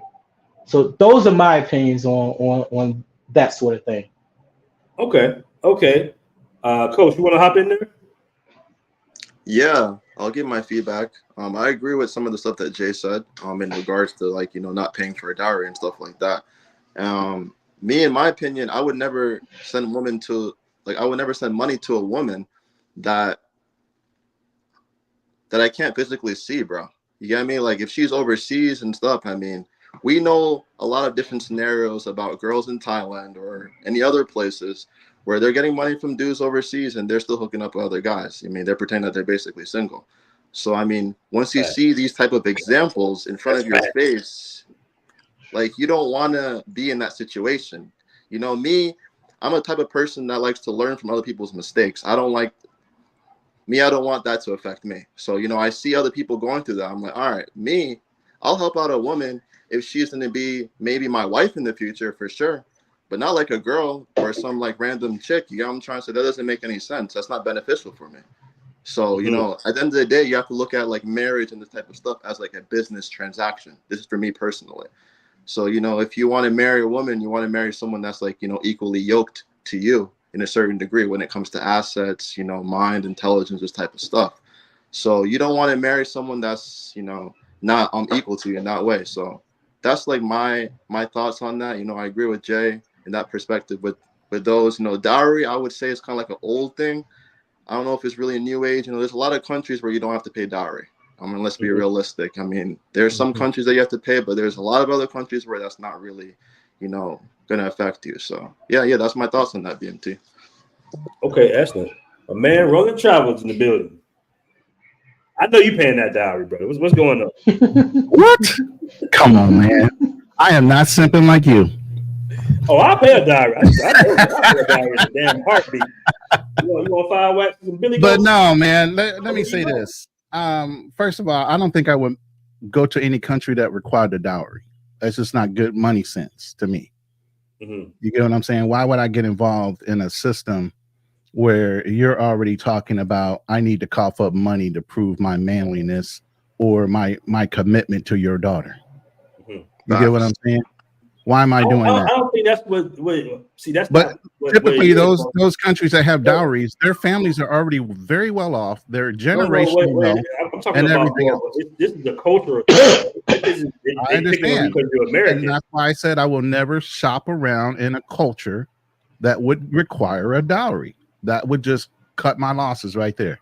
So those are my opinions on that sort of thing. Okay. Coach, you want to hop in there? Yeah, I'll give my feedback. I agree with some of the stuff that Jay said in regards to not paying for a dowry and stuff like that. Me, in my opinion, I would never send money to a woman that I can't physically see, bro. You get me? Like if she's overseas and stuff, I mean, we know a lot of different scenarios about girls in Thailand or any other places where they're getting money from dudes overseas and they're still hooking up with other guys. I mean, they're pretending that they're basically single. So, I mean, once you see these type of examples in front of your face, you don't want to be in that situation. Me, I'm a type of person that likes to learn from other people's mistakes. I don't want that to affect me. So, I see other people going through that. I'm like, all right, I'll help out a woman if she's going to be maybe my wife in the future for sure, but not like a girl or some random chick. You know what I'm trying to say? That doesn't make any sense. That's not beneficial for me. So, at the end of the day, you have to look at marriage and this type of stuff as a business transaction. This is for me personally. So, if you want to marry a woman, you want to marry someone that's equally yoked to you in a certain degree when it comes to assets, mind, intelligence, this type of stuff. So you don't want to marry someone that's, not equal to you in that way. So that's my thoughts on that. I agree with Jay in that perspective with those, dowry, I would say it's kind of an old thing. I don't know if it's really a new age. There's a lot of countries where you don't have to pay dowry. I mean, let's be realistic. I mean, there's some countries that you have to pay, but there's a lot of other countries where that's not really, going to affect you. So yeah, that's my thoughts on that, BMT. Okay, excellent. A man rolling travels in the building. I know you paying that dowry, brother. What's going on? What? Come on, man. I am not simping like you. Oh, I'll pay a dowry. I pay a dowry in a damn heartbeat. You want 5 wax and Billy? But no, man. Let me say this. First of all, I don't think I would go to any country that required a dowry. That's just not good money sense to me. Mm-hmm. You get what I'm saying? Why would I get involved in a system where you're already talking about I need to cough up money to prove my manliness or my commitment to your daughter? Mm-hmm. You get what I'm saying? Why am I doing that? I don't think that's what see, that's but not typically those countries that have dowries, their families are already very well off. They're generational wealth and everything else. This is the culture. I understand. And that's why I said I will never shop around in a culture that would require a dowry. That would just cut my losses right there.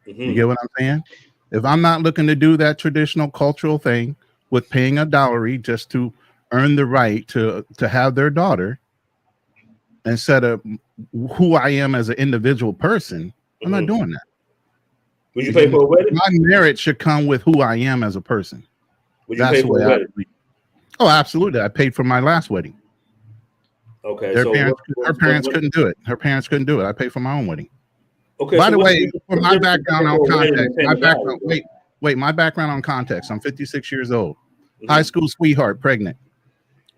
Mm-hmm. You get what I'm saying? If I'm not looking to do that traditional cultural thing with paying a dowry just to earn the right to have their daughter instead of who I am as an individual person, I'm not doing that. Would you pay for a wedding? My merit should come with who I am as a person. Would you pay for a wedding? Oh, absolutely. I paid for my last wedding. Okay. Her parents couldn't do it. Her parents couldn't do it. I paid for my own wedding. Okay. By the way, for my background on context, my background on context. I'm 56 years old. Mm-hmm. High school sweetheart, pregnant.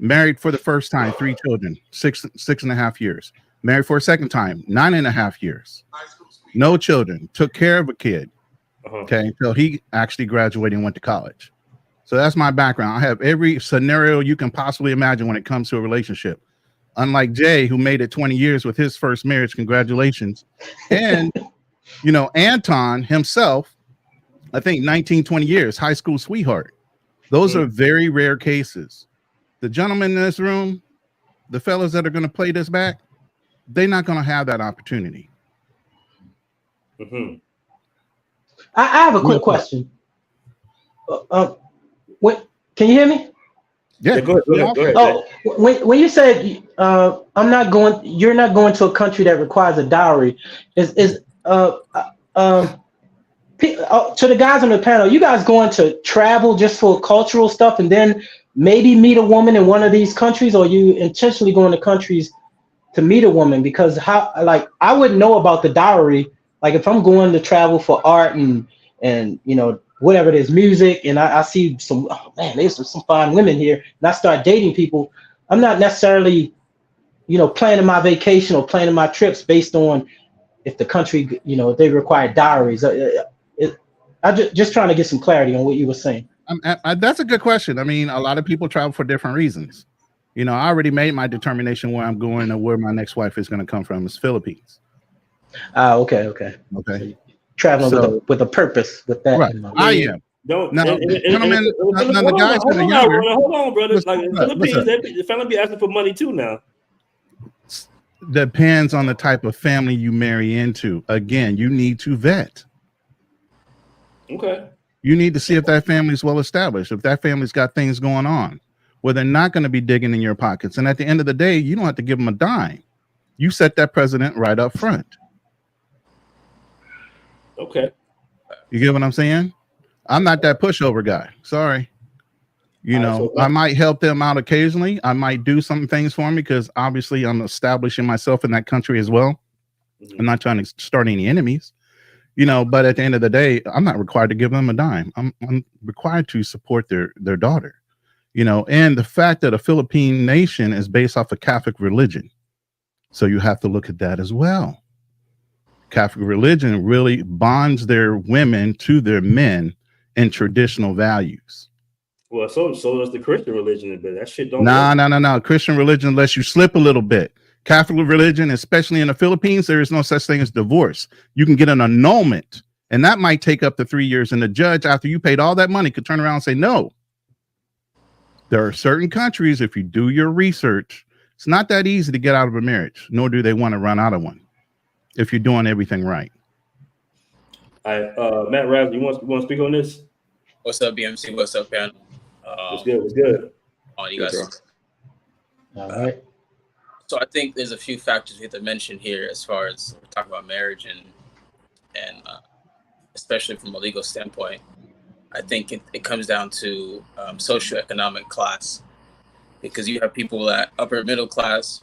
Married for the first time, 3 children, 6.5 years. Married for a second time, 9.5 years. No children. Took care of a kid. Okay, until he actually graduated and went to college. So that's my background. I have every scenario you can possibly imagine when it comes to a relationship. Unlike Jay, who made it 20 years with his first marriage, congratulations. And, Anton himself, I think 19, 20 years, high school sweetheart. Those are very rare cases. The gentlemen in this room, the fellas that are going to play this back, they're not going to have that opportunity. Mm-hmm. I have a quick question. What? Can you hear me? Yeah, go ahead. Oh, when you said you're not going to a country that requires a dowry. To the guys on the panel, you guys going to travel just for cultural stuff and then maybe meet a woman in one of these countries, or you intentionally going to countries to meet a woman? Because I wouldn't know about the dowry. Like if I'm going to travel for art and whatever it is, music, and I see there's some fine women here, and I start dating people, I'm not necessarily, planning my vacation or planning my trips based on if the country, if they require dowries. I'm just trying to get some clarity on what you were saying. That's a good question. I mean, a lot of people travel for different reasons. I already made my determination where I'm going and where my next wife is going to come from is Philippines. Okay. So traveling with a purpose with that. Right. I am. Gentlemen, the guys that are younger. Hold on, brothers. Like in the Philippines, the family be asking for money too now. Depends on the type of family you marry into. Again, you need to vet. Okay. You need to see if that family is well established, if that family's got things going on where they're not going to be digging in your pockets. And at the end of the day, you don't have to give them a dime. You set that precedent right up front. Okay. You get what I'm saying? I'm not that pushover guy. Sorry. I might help them out occasionally. I might do some things for them because obviously I'm establishing myself in that country as well. Mm-hmm. I'm not trying to start any enemies. But at the end of the day, I'm not required to give them a dime. I'm required to support their daughter, and the fact that a Philippine nation is based off of Catholic religion. So you have to look at that as well. Catholic religion really bonds their women to their men in traditional values. Well, so does the Christian religion, but that shit don't. No. Christian religion lets you slip a little bit. Catholic religion, especially in the Philippines, there is no such thing as divorce. You can get an annulment, and that might take up to 3 years. And the judge, after you paid all that money, could turn around and say no. There are certain countries, if you do your research, it's not that easy to get out of a marriage, nor do they want to run out of one if you're doing everything right. All right, Matt Raz, you want to speak on this? What's up, BMC? What's up, panel? What's good? You guys. All right. So I think there's a few factors we have to mention here as far as we're talking about marriage and and especially from a legal standpoint, I think it comes down to socioeconomic class, because you have people that upper middle class,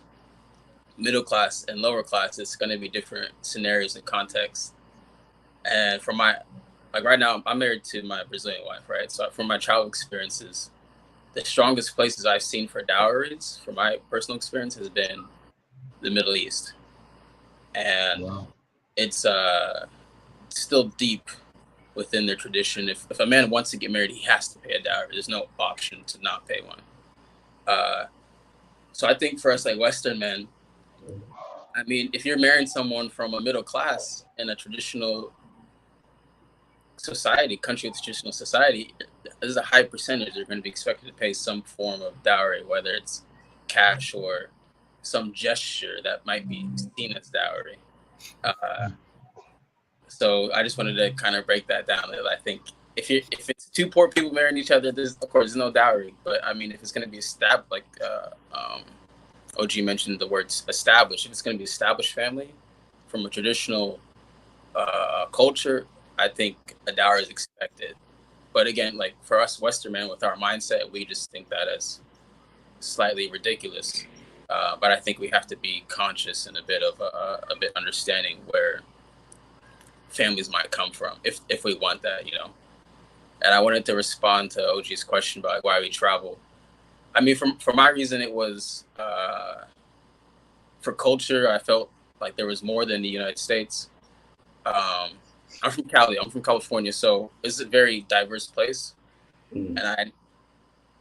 and lower class. It's going to be different scenarios and contexts. And for my, like right now, I'm married to my Brazilian wife, right? So from my travel experiences, the strongest places I've seen for dowries, from my personal experience, has been the Middle East. And it's still deep within their tradition. If a man wants to get married, he has to pay a dowry. There's no option to not pay one. So I think for us, like Western men, I mean, if you're marrying someone from a middle class in a traditional society, country with traditional society, there's a high percentage they're going to be expected to pay some form of dowry, whether it's cash or some gesture that might be seen as dowry. So I just wanted to kind of break that down. I think if it's two poor people marrying each other, there's no dowry. But I mean, if it's going to be established, like OG mentioned the words established, if it's going to be established family from a traditional culture, I think a dowry is expected. But again, like for us Western men with our mindset, we just think that as slightly ridiculous. But I think we have to be conscious and a bit understanding where families might come from if we want that, you know. And I wanted to respond to OG's question about why we travel. I mean, for my reason, it was for culture. I felt like there was more than the United States. I'm from Cali. I'm from California, so it's a very diverse place. And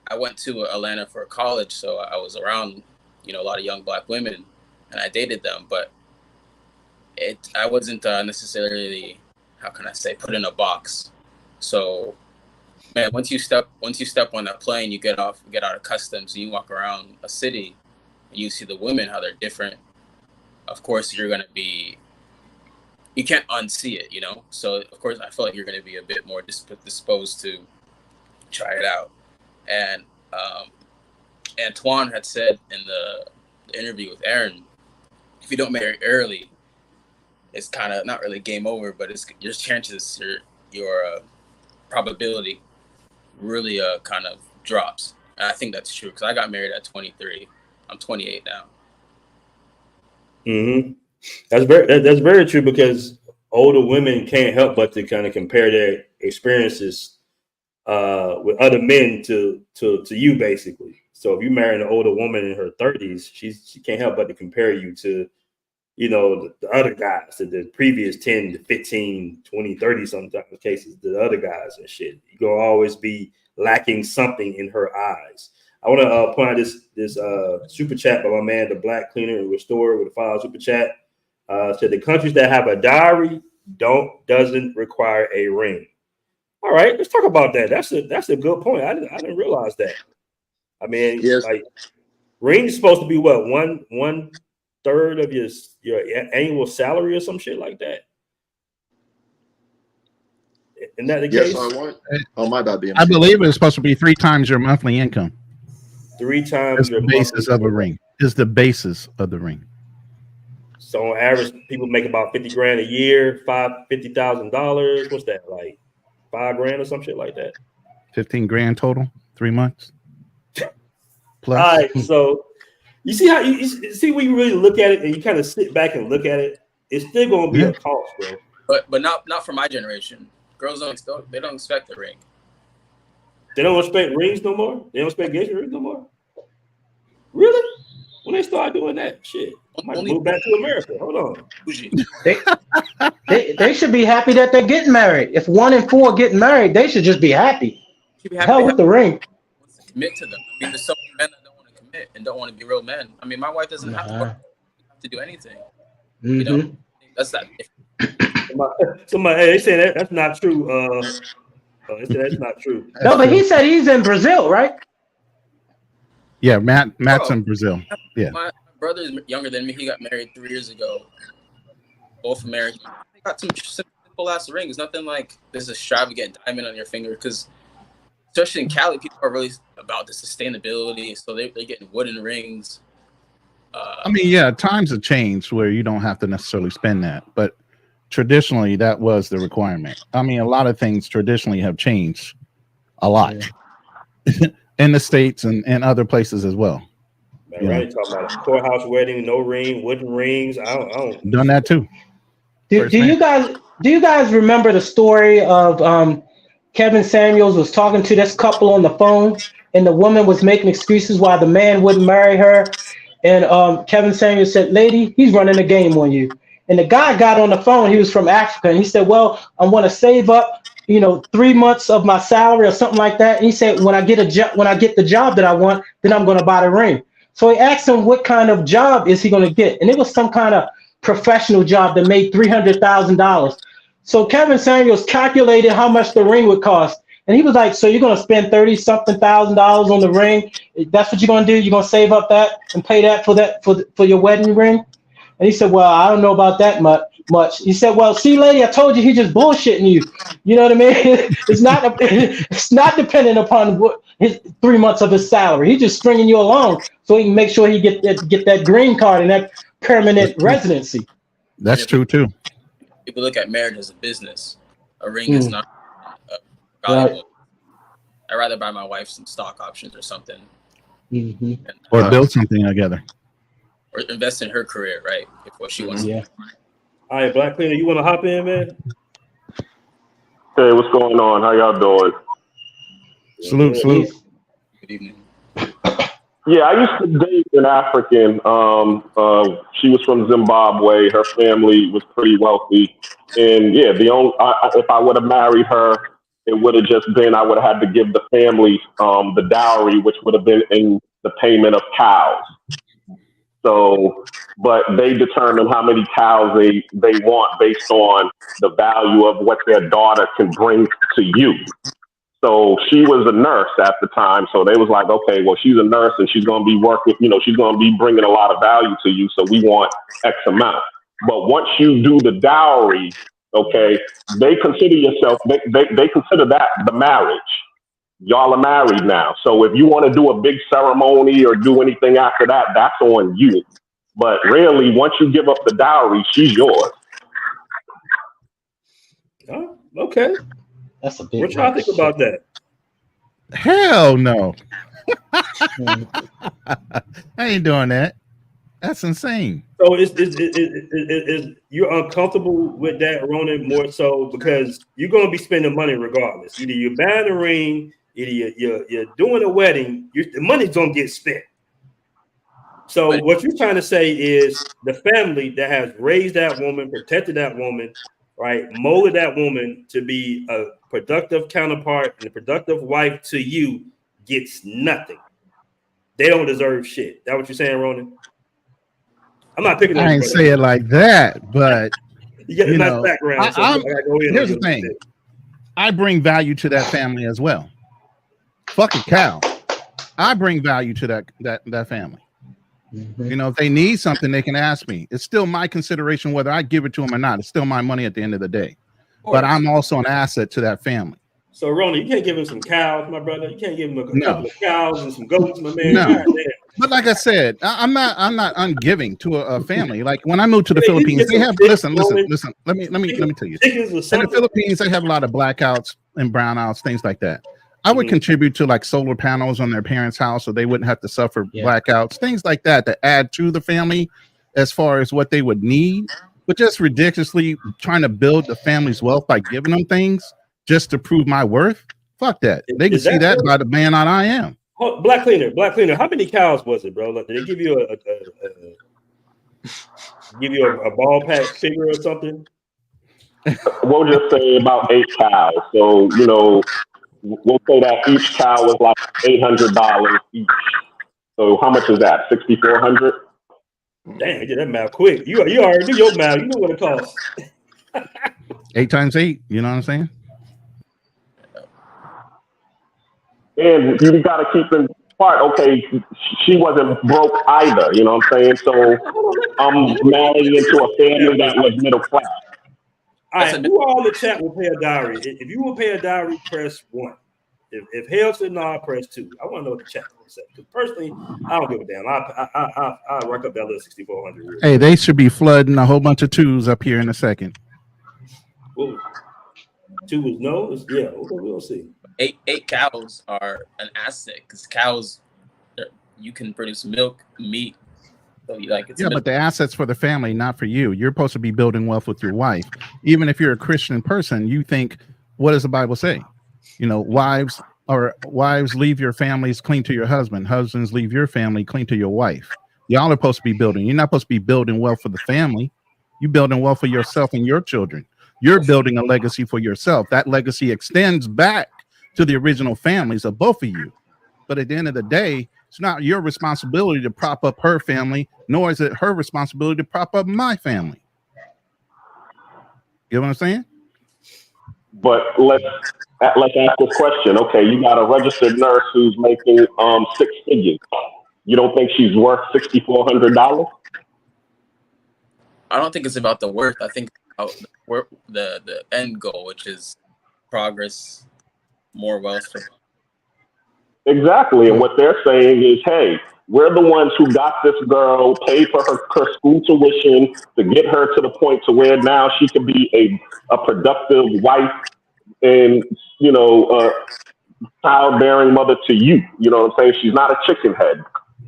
I went to Atlanta for college, so I was around, you know, a lot of young Black women, and I dated them. But I wasn't necessarily, how can I say, put in a box. So, man, once you step on that plane, you get out of customs, and you walk around a city, and you see the women, how they're different. Of course, you can't unsee it, you know? So, of course, I feel like you're going to be a bit more disposed to try it out. And Antoine had said in the interview with Aaron, if you don't marry early, it's kind of not really game over, but your chances, your probability really kind of drops. And I think that's true, because I got married at 23. I'm 28 now. Mm-hmm. That's very true, because older women can't help but to kind of compare their experiences with other men to you, basically. So if you marry an older woman in her 30s, she can't help but to compare you to, you know, the other guys, the previous 10 to 15, 20, 30 sometimes cases, the other guys and shit. You're going to always be lacking something in her eyes. I want to point out this super chat by my man, the Black Cleaner and Restorer, with a $5 super chat. Said the countries that have a dowry doesn't require a ring. All right, let's talk about that. That's a good point. I didn't realize that. I mean, yes. Like ring is supposed to be what, one third of your annual salary or some shit like that. Isn't that the case? Oh, my bad. I believe it's supposed to be 3 times your monthly income. 3 times That's the basis of a ring. Is the basis of the ring. So on average, people make about $50,000 a year, $50,000. What's that, like $5,000 or some shit like that? 15 grand total, 3 months. Plus. All right, so you see how you see when you really look at it and you kind of sit back and look at it, it's still going to be a cost, bro. But not for my generation. Girls don't expect a ring. They don't expect rings no more. They don't expect engagement rings no more. Really? When they start doing that shit, I might move back to America. Hold on. They should be happy that they're getting married. If 1 in 4 getting married, they should just be happy. Hell with the ring. Commit to them. I mean, there's so many men that don't want to commit and don't want to be real men. I mean, my wife doesn't have to do anything. Mm-hmm. You know, that's not. Somebody, hey, they say that's not true. They say that's not true. No, but he said he's in Brazil, right? Yeah, Matt's in Brazil. Yeah. My brother is younger than me. He got married 3 years ago. Both Americans. They got some simple ass rings. Nothing like this extravagant diamond on your finger. Because especially in Cali, people are really about the sustainability. So they're getting wooden rings. I mean, yeah, times have changed where you don't have to necessarily spend that. But traditionally that was the requirement. I mean, a lot of things traditionally have changed a lot in the States and other places as well. Man, right, talking about a courthouse wedding, no ring, wooden rings. I don't done that too. Do you guys remember the story of Kevin Samuels was talking to this couple on the phone, and the woman was making excuses why the man wouldn't marry her, and Kevin Samuels said, "Lady, he's running a game on you." And the guy got on the phone. He was from Africa, and he said, "Well, I want to save up, 3 months of my salary or something like that." And he said, "When I get the job that I want, then I'm going to buy the ring." So he asked him what kind of job is he going to get, and it was some kind of professional job that made $300,000. So Kevin Samuels calculated how much the ring would cost, and he was like, "So you're going to spend $30-something thousand on the ring? That's what you're going to do? You're going to save up that and pay that for your wedding ring?" And he said, "Well, I don't know about that much." He said, "Well, see, lady, I told you he's just bullshitting you. You know what I mean? It's not dependent upon what his 3 months of his salary. He's just stringing you along so he can make sure he get that green card and that permanent residency." That's true too. People look at marriage as a business. A ring is not valuable. Right. I'd rather buy my wife some stock options or something, or build something together, or invest in her career, right? If what she wants. Yeah. All right, Black Cleaner, you want to hop in, man? Hey, what's going on? How y'all doing? Salute. Good evening. Yeah, I used to date an African. She was from Zimbabwe. Her family was pretty wealthy, and yeah, if I would have married her, it would have just been I would have had to give the family the dowry, which would have been in the payment of cows. So, but they determine how many cows they want based on the value of what their daughter can bring to you. So she was a nurse at the time. So they was like, okay, well, she's a nurse and she's going to be working, she's going to be bringing a lot of value to you. So we want X amount. But once you do the dowry, okay, they consider they consider that the marriage. Y'all are married now. So if you want to do a big ceremony or do anything after that, that's on you. But really, once you give up the dowry, she's yours. Oh, okay. That's a big. What y'all think about that? Hell no. I ain't doing that. That's insane. So is you're uncomfortable with that, Ronan, more so because you're going to be spending money regardless. Either you're buying a ring, either you're doing a wedding, the money's going to get spent. So what you're trying to say is the family that has raised that woman, protected that woman, right, molded that woman to be a productive counterpart and a productive wife to you gets nothing. They don't deserve shit. That what you're saying, Ronan? I'm not picking. I ain't say it like that, but you get a nice background. Here's the thing: I bring value to that family as well. Fucking cow! I bring value to that family. If they need something, they can ask me. It's still my consideration whether I give it to them or not. It's still my money at the end of the day. But I'm also an asset to that family. So, Ronan, you can't give him some cows, my brother. You can't give him a couple of cows and some goats, my man. No. But like I said, I'm not ungiving to a family. Like when I moved to the Philippines, they have listen. Let me tell you. In the Philippines, they have a lot of blackouts and brownouts, things like that. I would contribute to like solar panels on their parents' house so they wouldn't have to suffer blackouts, things like that add to the family as far as what they would need. But just ridiculously trying to build the family's wealth by giving them things just to prove my worth. Fuck that. They can see that by the man that I am. Oh, Black Cleaner. How many cows was it, bro? Like, did they give you a ballpark figure or something? We'll just say about 8 cows. So we'll say that each cow was like $800 each. So how much is that? $6,400. Damn, you did that math quick. You already do your math. You know what it costs. 8 times 8. You know what I'm saying? And you got to keep in part, okay, she wasn't broke either, you know what I'm saying? So I'm marrying into a family that was middle class. All right, who all in the chat will pay a dowry? If you will pay a dowry, press 1. If hell said no, press 2. I want to know what the chat will say. Because personally, I don't give a damn. I'll work up that little $6,400. Hey, they should be flooding a whole bunch of 2s up here in a second. Well, 2 was no. Yeah, we'll see. 8 cows are an asset because cows, you can produce milk, meat. So but the assets for the family, not for you. You're supposed to be building wealth with your wife. Even if you're a Christian person, you think, what does the Bible say? You know, wives leave your families clean to your husband. Husbands leave your family clean to your wife. Y'all are supposed to be building. You're not supposed to be building wealth for the family. You're building wealth for yourself and your children. You're building a legacy for yourself. That legacy extends back to the original families of both of you. But at the end of the day, it's not your responsibility to prop up her family, nor is it her responsibility to prop up my family. You know what I'm saying? But let's ask this question. Okay, you got a registered nurse who's making 6 figures. You don't think she's worth $6,400? I don't think it's about the worth. I think about the end goal, which is progress, more wealth. Exactly. And what they're saying is, hey, we're the ones who got this girl, paid for her school tuition to get her to the point to where now she can be a productive wife and, you know, childbearing mother to you. You know what I'm saying? She's not a chicken head,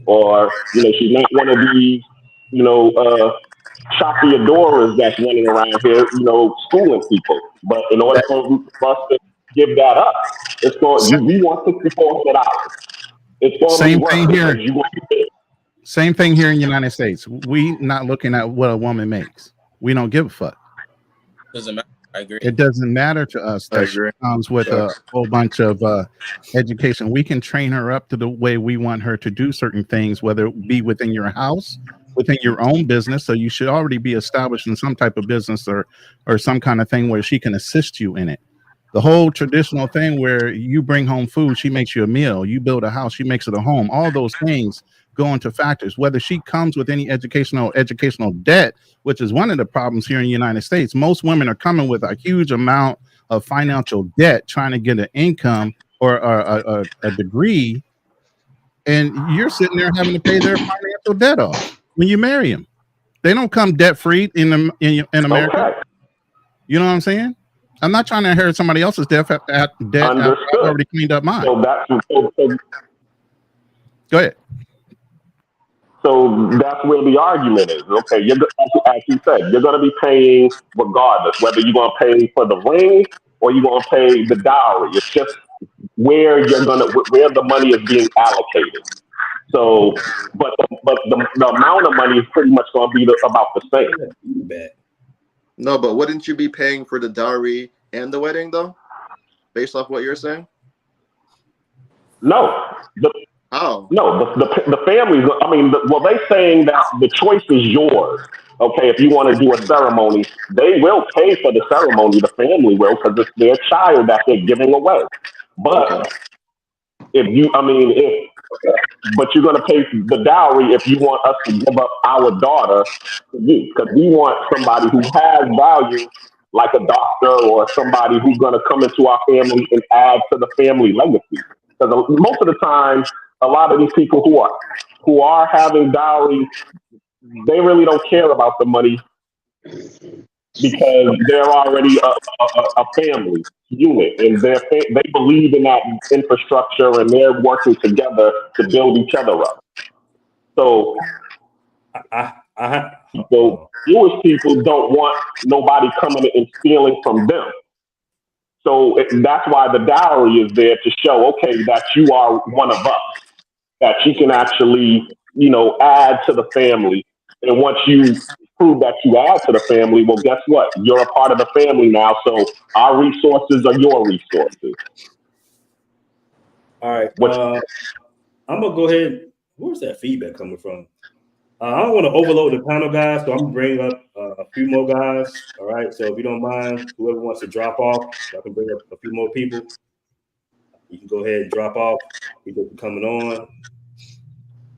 or, you know, she's not one of these, you know, choppy adoras that's running around here, you know, schooling people. But in order for us to give that up, it's going. We want $6,400. It's going Same to be thing here. it. Same thing here in the United States. We not looking at what a woman makes. We don't give a fuck. Doesn't matter. I agree. It doesn't matter to us that she comes with a whole bunch of education. We can train her up to the way we want her to do certain things, whether it be within your house, within your own business. So you should already be established in some type of business or some kind of thing where she can assist you in it. The whole traditional thing where you bring home food, she makes you a meal. You build a house, she makes it a home. All those things go into factors. Whether she comes with any educational debt, which is one of the problems here in the United States. Most women are coming with a huge amount of financial debt, trying to get an income or a degree, and you're sitting there having to pay their financial debt off when you marry them. They don't come debt free in America. Okay. You know what I'm saying? I'm not trying to inherit somebody else's debt after I've already cleaned up mine. So go ahead. So that's where the argument is. Okay, as you said, you're going to be paying regardless, whether you're going to pay for the ring or you're going to pay the dowry. It's just where where the money is being allocated. So, but the amount of money is pretty much going to be about the same. No, but wouldn't you be paying for the dowry and the wedding, though? Based off what you're saying? No. How? No, the families, I mean, they're saying that the choice is yours. Okay, if you want to do a ceremony, they will pay for the ceremony, the family will, because it's their child that they're giving away. But but you're going to pay the dowry if you want us to give up our daughter to you, because we want somebody who has value, like a doctor or somebody who's going to come into our family and add to the family legacy. Because most of the time, a lot of these people who are having dowries, they really don't care about the money because they're already a family unit, and they believe in that infrastructure, and they're working together to build each other up. So, Jewish people don't want nobody coming and stealing from them. So that's why the dowry is there, to show, okay, that you are one of us, that you can actually, add to the family. And once you prove that you add to the family, well, guess what? You're a part of the family now. So our resources are your resources. All right. I'm going to go ahead. Where's that feedback coming from? I don't want to overload the panel, guys, so I'm going to bring up a few more guys. All right. So if you don't mind, whoever wants to drop off, I can bring up a few more people. You can go ahead and drop off. People coming on.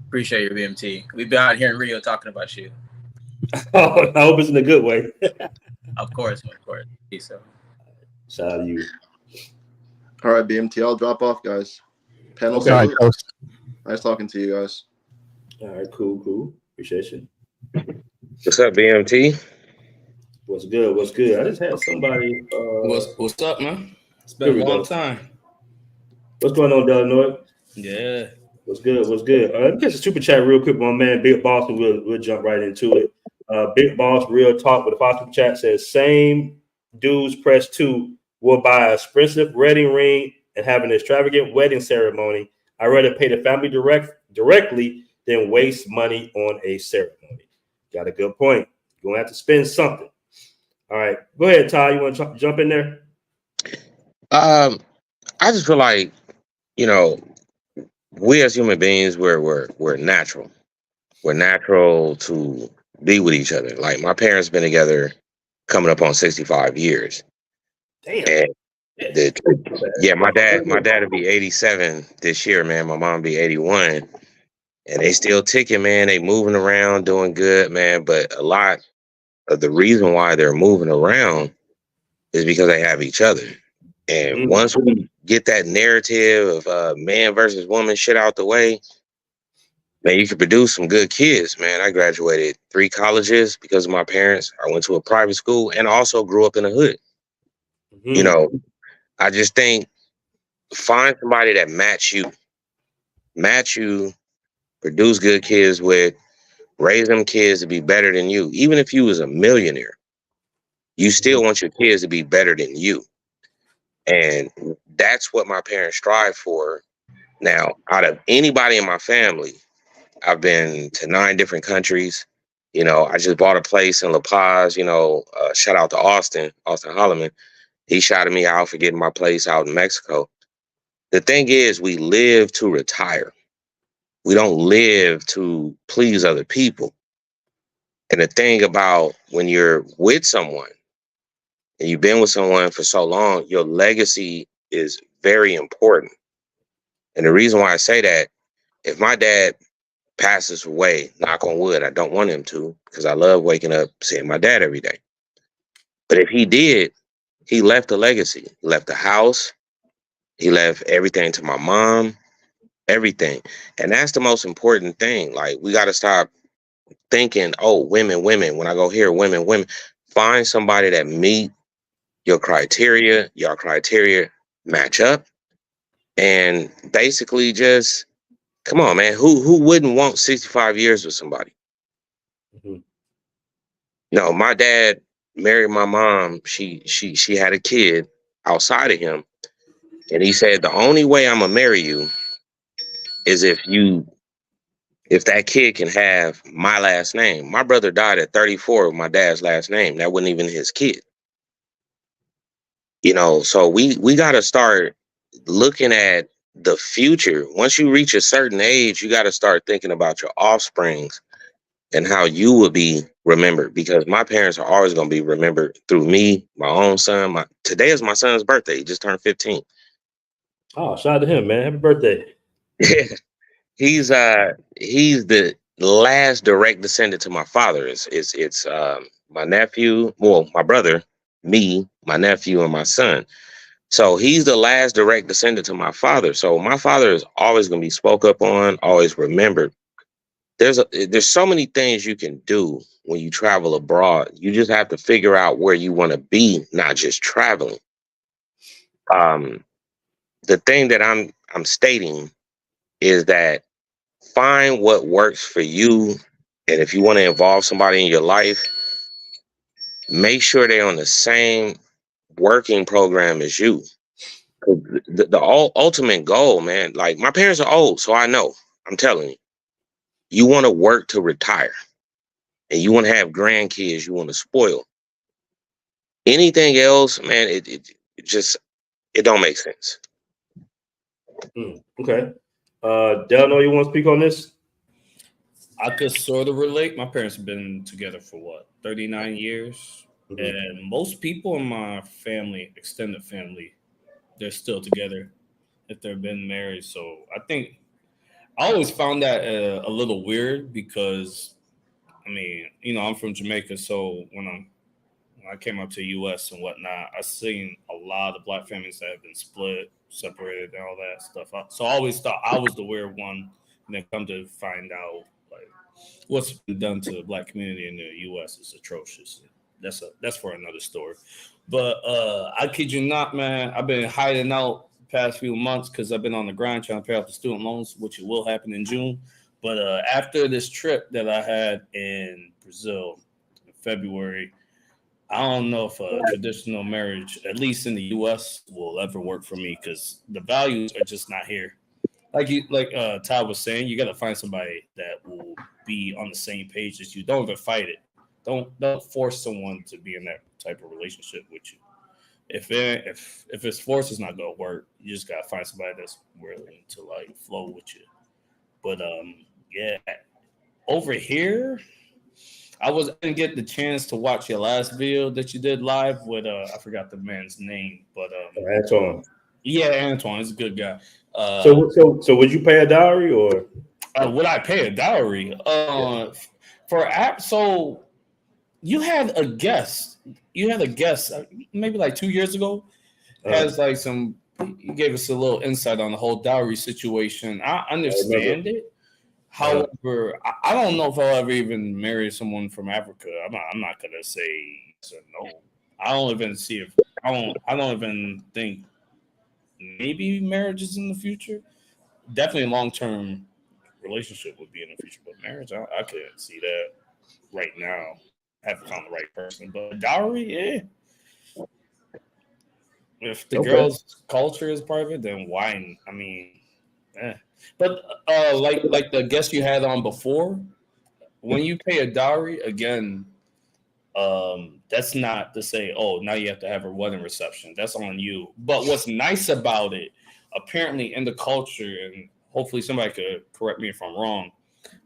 Appreciate your BMT. We've been out here in Rio talking about you. Oh, I hope it's in a good way. Of course. Peace out. Shout out to you. All right, BMT, I'll drop off, guys. Panel. Okay. Nice talking to you guys. All right, cool. Appreciate you. What's up, BMT? What's good? What's good? I just had somebody. What's up, man? It's Here been we a long go. time. What's going on, Delanoy? Yeah. What's good? What's good? Let me get the super chat real quick, my man. Big Boss, and we'll jump right into it. Big Boss, real talk with the five super chat says, same dudes press 2 will buy an expensive wedding ring and have an extravagant wedding ceremony. I'd rather pay the family directly than waste money on a ceremony. Got a good point. You're going to have to spend something. All right. Go ahead, Ty. You want to jump in there? I just feel like, we as human beings, we're natural. We're natural to be with each other. Like my parents been together coming up on 65 years. Damn. And my dad will be 87 this year, man. My mom be 81. And they still ticking, man. They moving around, doing good, man. But a lot of the reason why they're moving around is because they have each other. And once we get that narrative of man versus woman shit out the way, man, you can produce some good kids, man. I graduated 3 colleges because of my parents. I went to a private school and also grew up in the hood. I just think find somebody that match you, produce good kids with, raise them kids to be better than you. Even if you was a millionaire, you still want your kids to be better than you. And that's what my parents strive for. Now, out of anybody in my family, I've been to 9 different countries. I just bought a place in La Paz, shout out to Austin Holloman. He shouted me out for getting my place out in Mexico. The thing is, we live to retire. We don't live to please other people. And the thing about when you're with someone and you've been with someone for so long, your legacy is very important. And the reason why I say that, if my dad passes away, knock on wood, I don't want him to, because I love waking up seeing my dad every day. But if he did, he left a legacy. He left the house. He left everything to my mom, everything. And that's the most important thing. Like, we got to stop thinking, oh, women. When I go here, women. Find somebody that meet your criteria match up. And basically just, come on, man. Who wouldn't want 65 years with somebody? No, my dad married my mom. She had a kid outside of him. And he said, the only way I'm gonna marry you is if that kid can have my last name. My brother died at 34 with my dad's last name. That wasn't even his kid. So we gotta start looking at the future. Once you reach a certain age, you gotta start thinking about your offsprings and how you will be remembered, because my parents are always going to be remembered through me, my own son. Today is my son's birthday. He just turned 15. Oh, shout out to him, man. Happy birthday. He's the last direct descendant to my father. It's my nephew, my brother, me, my nephew, and my son. So he's the last direct descendant to my father. So my father is always going to be spoke up on, always remembered. There's so many things you can do when you travel abroad. You just have to figure out where you want to be, not just traveling. The thing that I'm stating is that find what works for you. And if you want to involve somebody in your life, make sure they're on the same working program as you. The ultimate goal, man, like my parents are old, so I know, I'm telling you, you want to work to retire. And you want to have grandkids, you want to spoil. Anything else, man, it don't make sense. Okay. Delano, you want to speak on this? I could sort of relate. My parents have been together for 39 years. And most people in my family, extended family, they're still together if they've been married. So I think I always found that a little weird because, I'm from Jamaica. So when I came up to the U.S. and whatnot, I seen a lot of black families that have been split, separated, and all that stuff. So I always thought I was the weird one, and then come to find out, like, what's been done to the black community in the U.S. is atrocious. that's for another story. But I kid you not, man. I've been hiding out the past few months because I've been on the grind trying to pay off the student loans, which will happen in June. But after this trip that I had in Brazil in February, I don't know if a traditional marriage, at least in the U.S., will ever work for me because the values are just not here. Like Todd was saying, you got to find somebody that will be on the same page as you. Don't even fight it. Don't force someone to be in that type of relationship with you. If it's forced, it's not gonna work. You just gotta find somebody that's willing to like flow with you. But yeah, over here, I didn't get the chance to watch your last video that you did live with I forgot the man's name, but Antoine. Yeah, Antoine is a good guy. So would you pay a dowry or would I pay a dowry? For app? So you had a guest. Maybe like 2 years ago. Has like you gave us a little insight on the whole dowry situation. I understand it. However, I don't know if I'll ever even marry someone from Africa. I'm not gonna say yes or no. I don't even think maybe marriages in the future. Definitely a long-term relationship would be in the future, but marriage, I couldn't see that right now. Haven't found the right person, but dowry, yeah. If the girl's culture is part of it, then why? I mean, But like the guest you had on before, when you pay a dowry, again, that's not to say, oh, now you have to have a wedding reception. That's on you. But what's nice about it, apparently in the culture, and hopefully somebody could correct me if I'm wrong,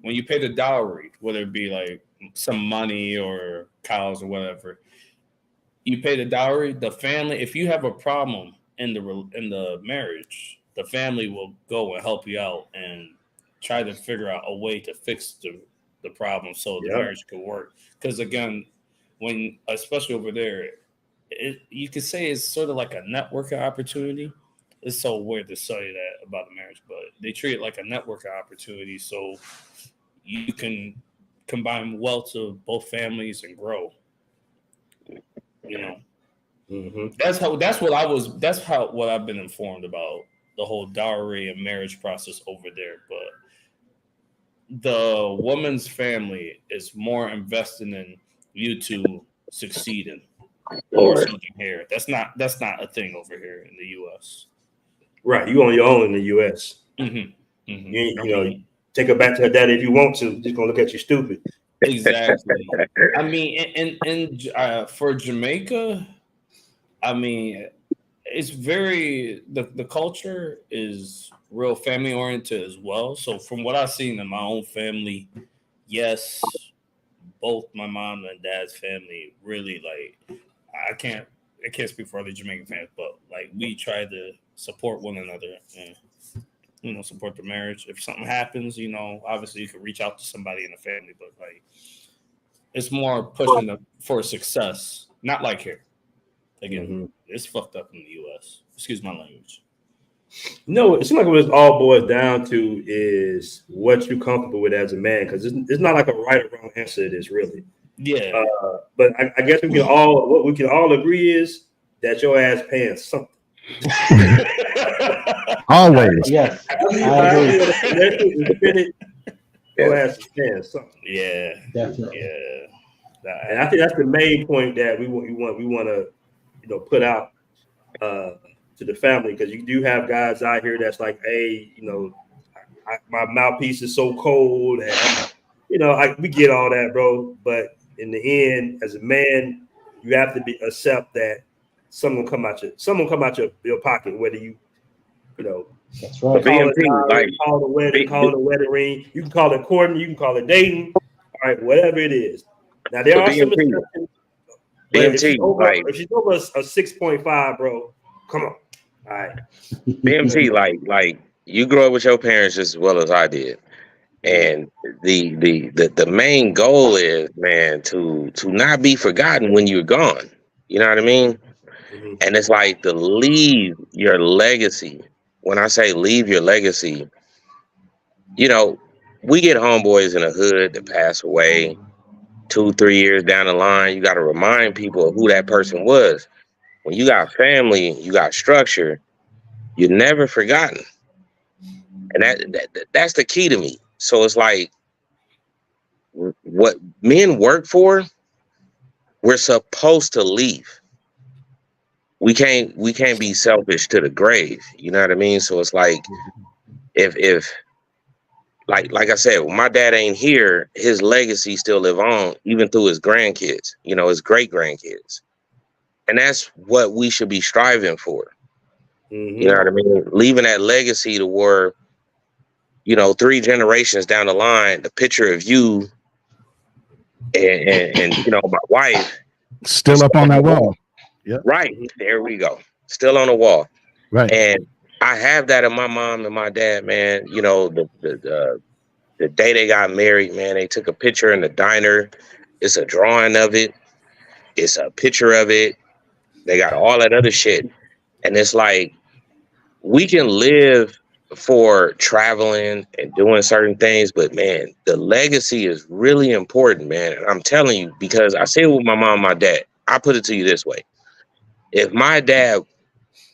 when you pay the dowry, whether it be like some money or cows or whatever, you pay the dowry, the family, if you have a problem in the marriage, the family will go and help you out and try to figure out a way to fix the problem so the marriage could work. Because again, especially over there, you could say it's sort of like a networking opportunity. It's so weird to say that about the marriage, but they treat it like a networking opportunity so you can combine wealth of both families and grow. You know, that's what I've been informed about the whole dowry and marriage process over there. But the woman's family is more invested in you two succeeding. Here, that's not a thing over here in the U.S. Right, you on your own in the U.S. You take her back to her daddy if you want to. Just gonna look at you stupid. Exactly. I mean, and for Jamaica, I mean, it's very the culture is real family oriented as well. So from what I've seen in my own family, yes, both my mom and dad's family really like. I can't speak for other Jamaican fans, but like we try to support one another and support the marriage. If something happens, obviously you can reach out to somebody in the family, but like it's more pushing for success, not like here. Again, it's fucked up in the U.S. Excuse my language. No, it seems like what it all boils down to is what you're comfortable with as a man, because it's not like a right or wrong answer to this, really. Yeah. But I guess what we can all agree is that your ass paying something. Always. Yes. Your ass is paying something. Yeah. Definitely. Yeah. And I think that's the main point that we want to put out to the family, because you do have guys out here that's like, hey, my mouthpiece is so cold, and we get all that, bro. But in the end, as a man, you have to accept that someone come out your pocket, whether that's right. Call the wedding, call it a wedding ring. You can call it courting, you can call it dating, all right, whatever it is. Now there are some exceptions. If she's over a 6.5, bro, come on. All right. BMT, like you grew up with your parents just as well as I did. And the main goal is, man, to not be forgotten when you're gone. You know what I mean? And it's like to leave your legacy. When I say leave your legacy, we get homeboys in the hood that pass away 2-3 years down the line, you got to remind people of who that person was. When you got family, you got structure, you're never forgotten. And that's the key to me. So it's like what men work for, we're supposed to leave. We can't be selfish to the grave. You know what I mean? So it's like if like I said, when my dad ain't here, his legacy still live on, even through his grandkids, you know, his great grandkids. And that's what we should be striving for. You know what I mean? Leaving that legacy to where, you know, 3 generations down the line, the picture of you and you know, my wife still up on that wall. Yep. Right. There we go. Still on the wall. Right. And I have that of my mom and my dad, man. You know, the day they got married, man, they took a picture in the diner. It's a drawing of it. It's a picture of it. They got all that other shit. And it's like, we can live for traveling and doing certain things, but man, the legacy is really important, man. And I'm telling you, because I say it with my mom and my dad. I put it to you this way. If my dad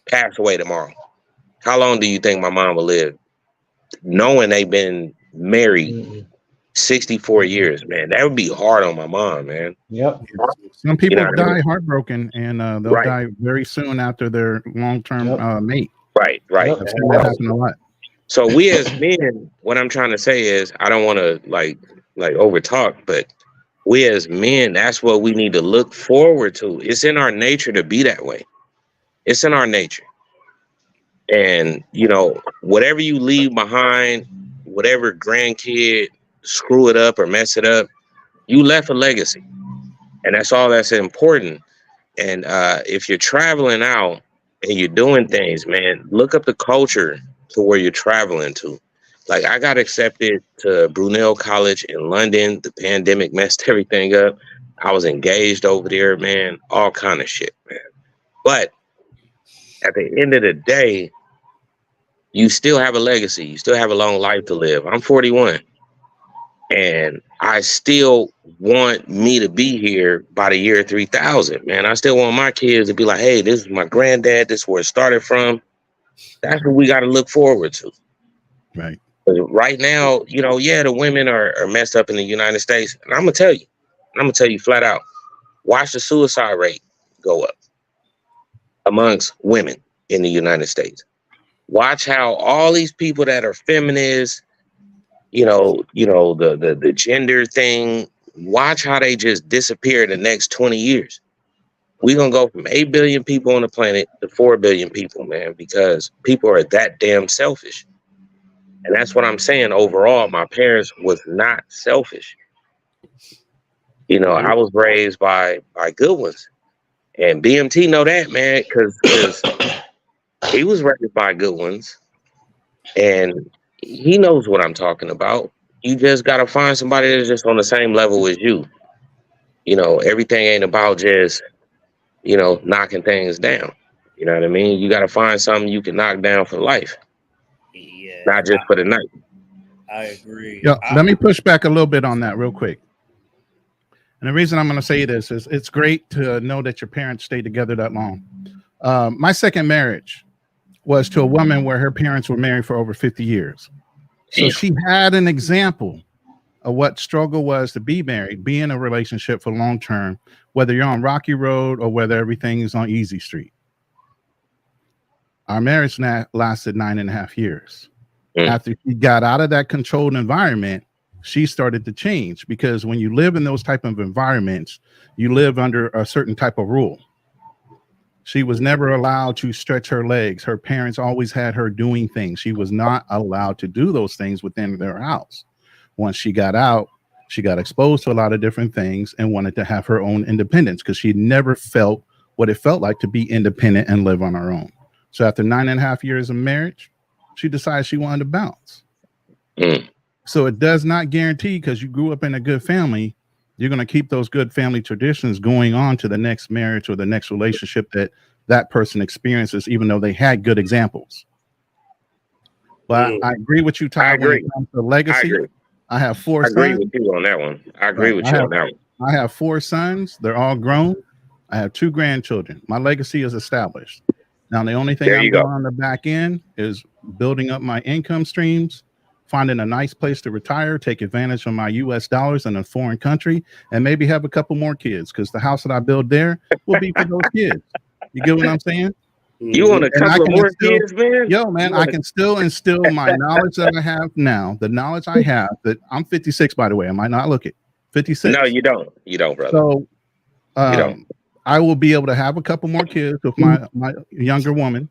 passed away tomorrow, how long do you think my mom will live? Knowing they've been married 64 years, man, that would be hard on my mom, man. Yep. Some people You know what I die mean? heartbroken, and they'll die very soon after their long-term mate. Right. I've seen that happen a lot. So we as men, what I'm trying to say is, I don't want to like over talk, but we as men, that's what we need to look forward to. It's in our nature to be that way. It's in our nature. And, you know, whatever you leave behind, whatever grandkid screw it up or mess it up, you left a legacy. And that's all that's important. And if you're traveling out and you're doing things, man, look up the culture to where you're traveling to. Like, I got accepted to Brunel College in London. The pandemic messed everything up. I was engaged over there, man, all kind of shit, man. But at the end of the day, you still have a legacy. You still have a long life to live. I'm 41. And I still want me to be here by the year 3000, man. I still want my kids to be like, hey, this is my granddad. This is where it started from. That's what we got to look forward to. Right. Right now, you know, yeah, the women are messed up in the United States. And I'm going to tell you flat out, watch the suicide rate go up amongst women in the United States. Watch how all these people that are feminists, you know, the gender thing, watch how they just disappear in the next 20 years. We're going to go from 8 billion people on the planet to 4 billion people, man, because people are that damn selfish. And that's what I'm saying. Overall, my parents was not selfish. You know, I was raised by good ones. And BMT know that, man, because he was raised by good ones. And he knows what I'm talking about. You just got to find somebody that's just on the same level as you. You know, everything ain't about just, you know, knocking things down. You know what I mean? You got to find something you can knock down for life. Yeah. Not just for the night. I agree. Yeah, let me push back a little bit on that real quick. And the reason I'm going to say this is it's great to know that your parents stayed together that long. My second marriage was to a woman where her parents were married for over 50 years. So she had an example of what struggle was to be married, be in a relationship for long term, whether you're on rocky road or whether everything is on easy street. Our marriage lasted 9.5 years. After she got out of that controlled environment, she started to change, because when you live in those type of environments, you live under a certain type of rule. She was never allowed to stretch her legs. Her parents always had her doing things. She was not allowed to do those things within their house. Once she got out, she got exposed to a lot of different things and wanted to have her own independence, because she never felt what it felt like to be independent and live on her own. So after 9.5 years of marriage, she decided she wanted to bounce. So it does not guarantee, because you grew up in a good family, you're going to keep those good family traditions going on to the next marriage or the next relationship that person experiences, even though they had good examples. But I agree with you, Ty, when it comes to legacy. I have 4 sons. I agree with you on that one. I agree with you on that one. I have 4 sons. They're all grown. I have 2 grandchildren. My legacy is established. Now, the only thing I'm doing on the back end is building up my income streams, finding a nice place to retire, take advantage of my U.S. dollars in a foreign country, and maybe have a couple more kids, because the house that I build there will be for those kids. You get what I'm saying? You want a couple of more kids, man? Yo, man, I can still instill my knowledge that I have now. The knowledge I have, that I'm 56, by the way. I might not look it. 56. No, you don't. You don't, brother. So you don't. I will be able to have a couple more kids with my younger woman,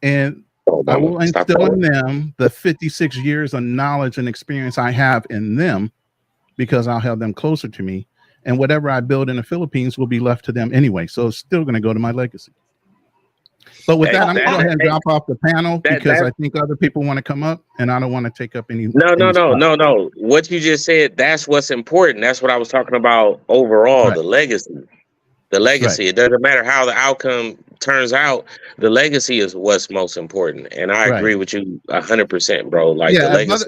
and I will instill in them the 56 years of knowledge and experience I have in them, because I'll have them closer to me. And whatever I build in the Philippines will be left to them anyway. So it's still going to go to my legacy. But with that, I'm going to go ahead and drop off the panel, because I think other people want to come up, and I don't want to take up any. No. What you just said, that's what's important. That's what I was talking about overall, the legacy. The legacy. It doesn't matter how the outcome turns out. The legacy is what's most important. And I agree with you 100%, bro. Like, the legacy.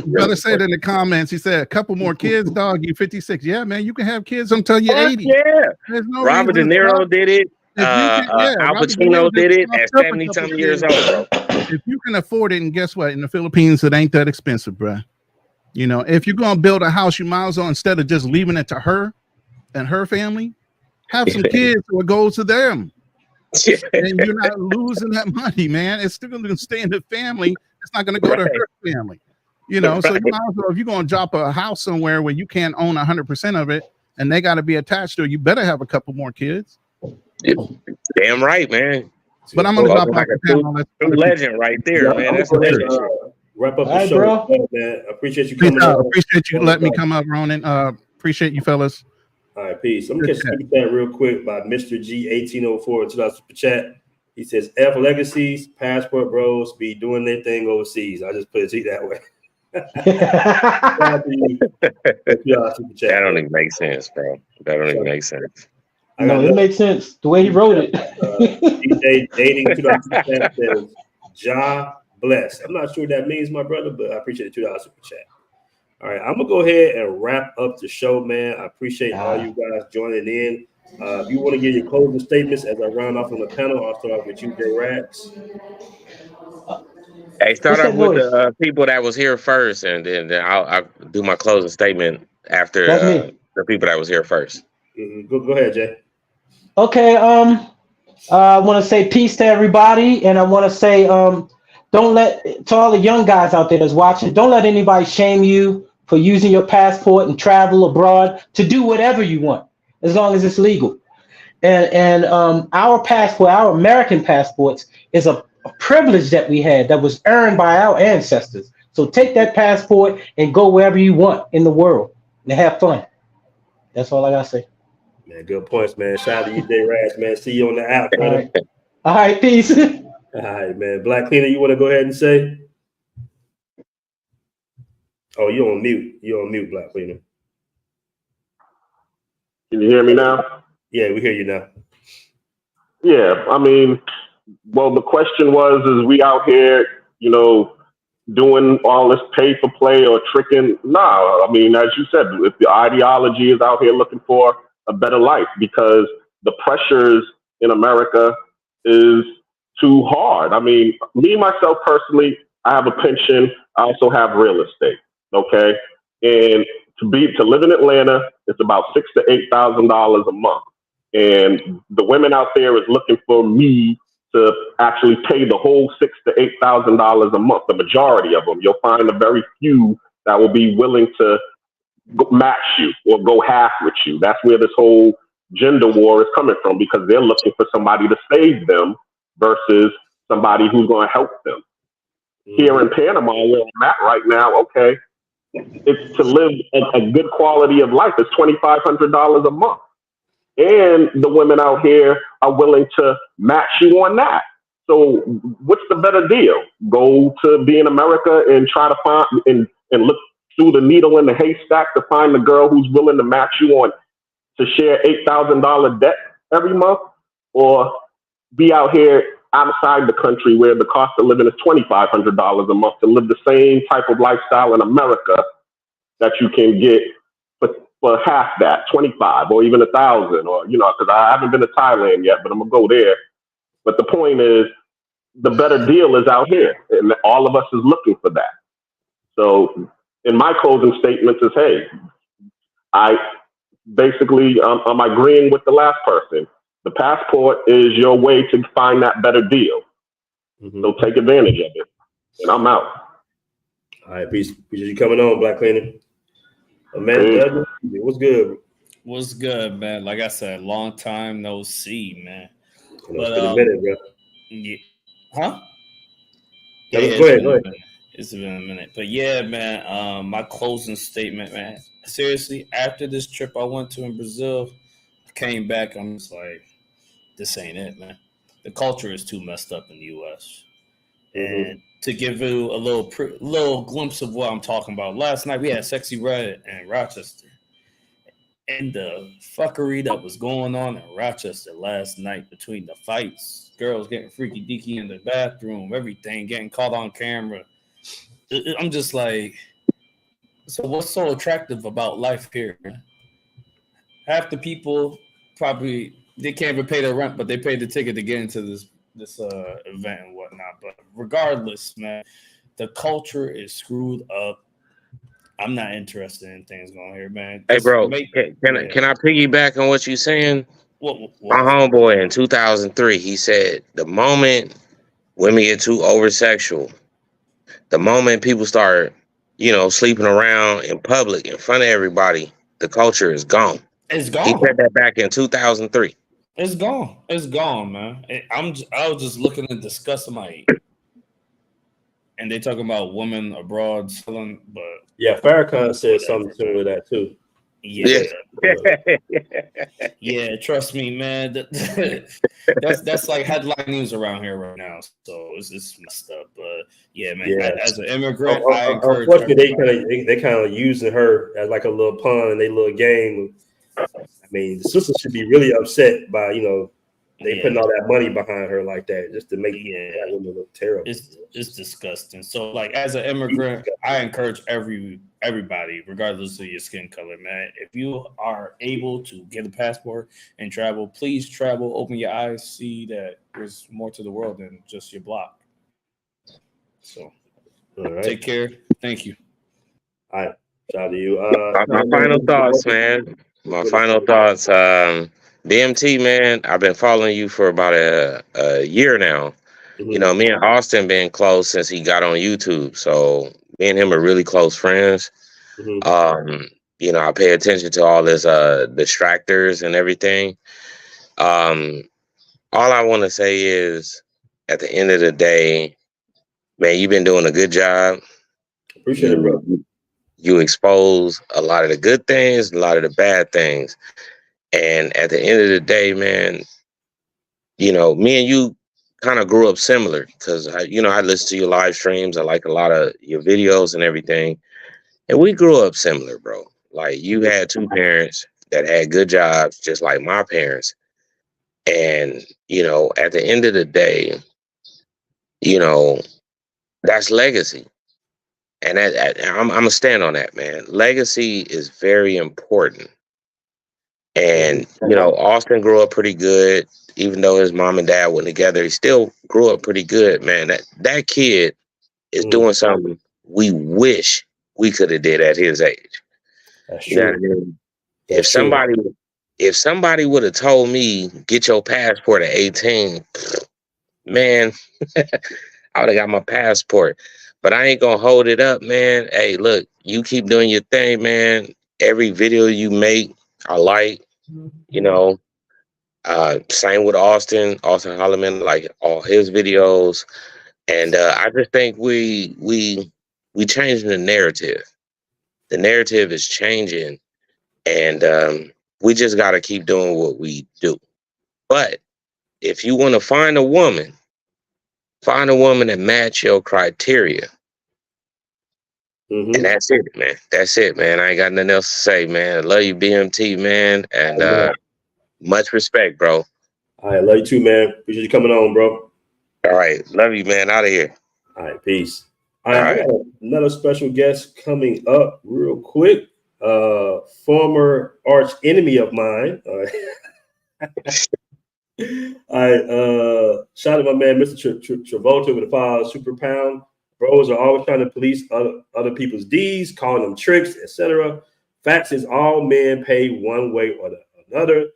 Brother said in the comments, he said, a couple more kids, dog. You 56. Yeah, man, you can have kids until you're 80. Yeah. No Robert De Niro did it. Al Pacino did it at 70-something years old, bro. If you can afford it, and guess what? In the Philippines, it ain't that expensive, bro. You know, if you're going to build a house, you might as well, instead of just leaving it to her and her family, have some kids so it goes to them. And you're not losing that money, man. It's still going to stay in the family. It's not going to go to her family. You know, so you might as well, if you're going to drop a house somewhere where you can't own 100% of it, and they got to be attached to it, you better have a couple more kids. Damn right, man. But I'm going to drop off the panel. True legend right there, man. That's a legend. Wrap up the show, bro. Man. I appreciate you coming. Appreciate you letting me come up, Ronan. Appreciate you, fellas. All right, peace. I'm going to catch that real quick by Mr. G 1804 to super chat. He says, F legacies, passport bros be doing their thing overseas. I just put it to you that way. That don't even make sense, bro. That don't even make sense. No, it makes sense the way he wrote it. DJ dating 2000 says, Ja bless. I'm not sure what that means, my brother, but I appreciate the $2 super chat. All right, I'm gonna go ahead and wrap up the show, man. I appreciate all you guys joining in. If you want to give your closing statements as I round off on the panel, I'll start off with you, J Rax. Hey, start off with the people that was here first, and then I'll do my closing statement after the people that was here first. Go ahead, Jay. Okay, I want to say peace to everybody, and I want to say don't let, to all the young guys out there that's watching, don't let anybody shame you for using your passport and travel abroad to do whatever you want, as long as it's legal. And our passport, our American passports, is a privilege that we had that was earned by our ancestors. So take that passport and go wherever you want in the world and have fun. That's all I gotta say. Man, good points, man. Shout out to you, J Rax, man. See you on the app, brother. All right, peace. All right, man. Black Cleaner, you want to go ahead and say? Oh, you're on mute. You're on mute, Black Cleaner. Can you hear me now? Yeah, we hear you now. Yeah, I mean, well, the question was, is we out here, you know, doing all this pay for play or tricking? No, I mean, as you said, if the ideology is out here looking for a better life, because the pressures in America is too hard. I mean, me, myself personally, I have a pension. I also have real estate. Okay. And to live in Atlanta, it's about $6,000 to $8,000 a month. And the women out there is looking for me to actually pay the whole $6,000 to $8,000 a month. The majority of them, you'll find a very few that will be willing to match you or go half with you. That's where this whole gender war is coming from, because they're looking for somebody to save them versus somebody who's going to help them. Here in Panama, where I'm at right now, okay, it's to live a good quality of life. It's $2,500 a month. And the women out here are willing to match you on that. So what's the better deal? Go to be in America and try to find and look through the needle in the haystack to find the girl who's willing to match you on to share $8,000 debt every month, or be out here outside the country where the cost of living is $2,500 a month to live the same type of lifestyle in America that you can get for for half that, 25 or even 1,000, or because I haven't been to Thailand yet, but I'm gonna go there. But the point is, the better deal is out here, and all of us is looking for that. So, in my closing statements is, hey, I basically I'm agreeing with the last person. The passport is your way to find that better deal. So take advantage of it. And I'm out. All right, peace. Appreciate you coming on, Black Cleaner. Man, what's good? What's good, man? Like I said, long time no see, man. It's been a minute, bro. Yeah. Huh? Go ahead. It's been a minute. But yeah, man, my closing statement, man. Seriously, after this trip I went to in Brazil, I came back, I'm just like, this ain't it, man. The culture is too messed up in the U.S. And to give you a little glimpse of what I'm talking about, last night we had Sexy Red in Rochester. And the fuckery that was going on in Rochester last night between the fights, girls getting freaky deaky in the bathroom, everything getting caught on camera. I'm just like, so what's so attractive about life here? Half the people probably they can't even pay their rent, but they paid the ticket to get into this event and whatnot. But regardless, man, the culture is screwed up. I'm not interested in things going here, man. Hey, bro, can I piggyback on what you're saying? What? My homeboy in 2003, he said the moment women get too over-sexual, the moment people start, sleeping around in public in front of everybody, the culture is gone. It's gone. He said that back in 2003. It's gone. It's gone, man. I was just looking in disgust of my, and they talking about women abroad selling, but yeah, Farrakhan said something similar to that too. Yeah. Yeah, trust me, man. That's like headline news around here right now. So it's messed up. But yeah, man. As an immigrant, I encourage. Unfortunately, they kind of using her as like a little pun and they little game. I mean, the sister should be really upset by they putting all that money behind her like that just to make that woman look terrible. It's disgusting. So like as an immigrant, I encourage everybody, regardless of your skin color, man. If you are able to get a passport and travel, please travel. Open your eyes, see that there's more to the world than just your block. So take care. Thank you. All right. Shout out to you. My final thoughts, man. My final thoughts. BMT, man, I've been following you for about a year now. Me and Austin been close since he got on YouTube. So me and him are really close friends. I pay attention to all this distractors and everything. All I want to say is at the end of the day, man, you've been doing a good job. Appreciate it, bro. You expose a lot of the good things, a lot of the bad things. And at the end of the day, man, me and you kind of grew up similar because, I listen to your live streams. I like a lot of your videos and everything. And we grew up similar, bro. Like you had two parents that had good jobs, just like my parents. And, at the end of the day, that's legacy. And I'm going to stand on that, man. Legacy is very important. And, Austin grew up pretty good. Even though his mom and dad weren't together, he still grew up pretty good, man. That kid is doing something we wish we could have did at his age. That's true. What I mean? If somebody would have told me, get your passport at 18, man, I would have got my passport. But I ain't going to hold it up, man. Hey, look, you keep doing your thing, man. Every video you make, I like. Same with Austin Holloman, like all his videos. And I just think we changing the narrative. The narrative is changing, and we just got to keep doing what we do. But if you want to find a woman that match your criteria. And that's it, man. That's it, man. I ain't got nothing else to say, man. I love you, BMT, man. And much respect, bro. All right, love you too, man. Appreciate you coming on, bro. All right, love you, man. Out of here. All right, peace. All right, I got another special guest coming up real quick. former arch enemy of mine. Shout out my man, Mr. Travolta with the 5 super pound. Bros are always trying to police other people's deeds, calling them tricks, etc. Facts is all men pay one way or another.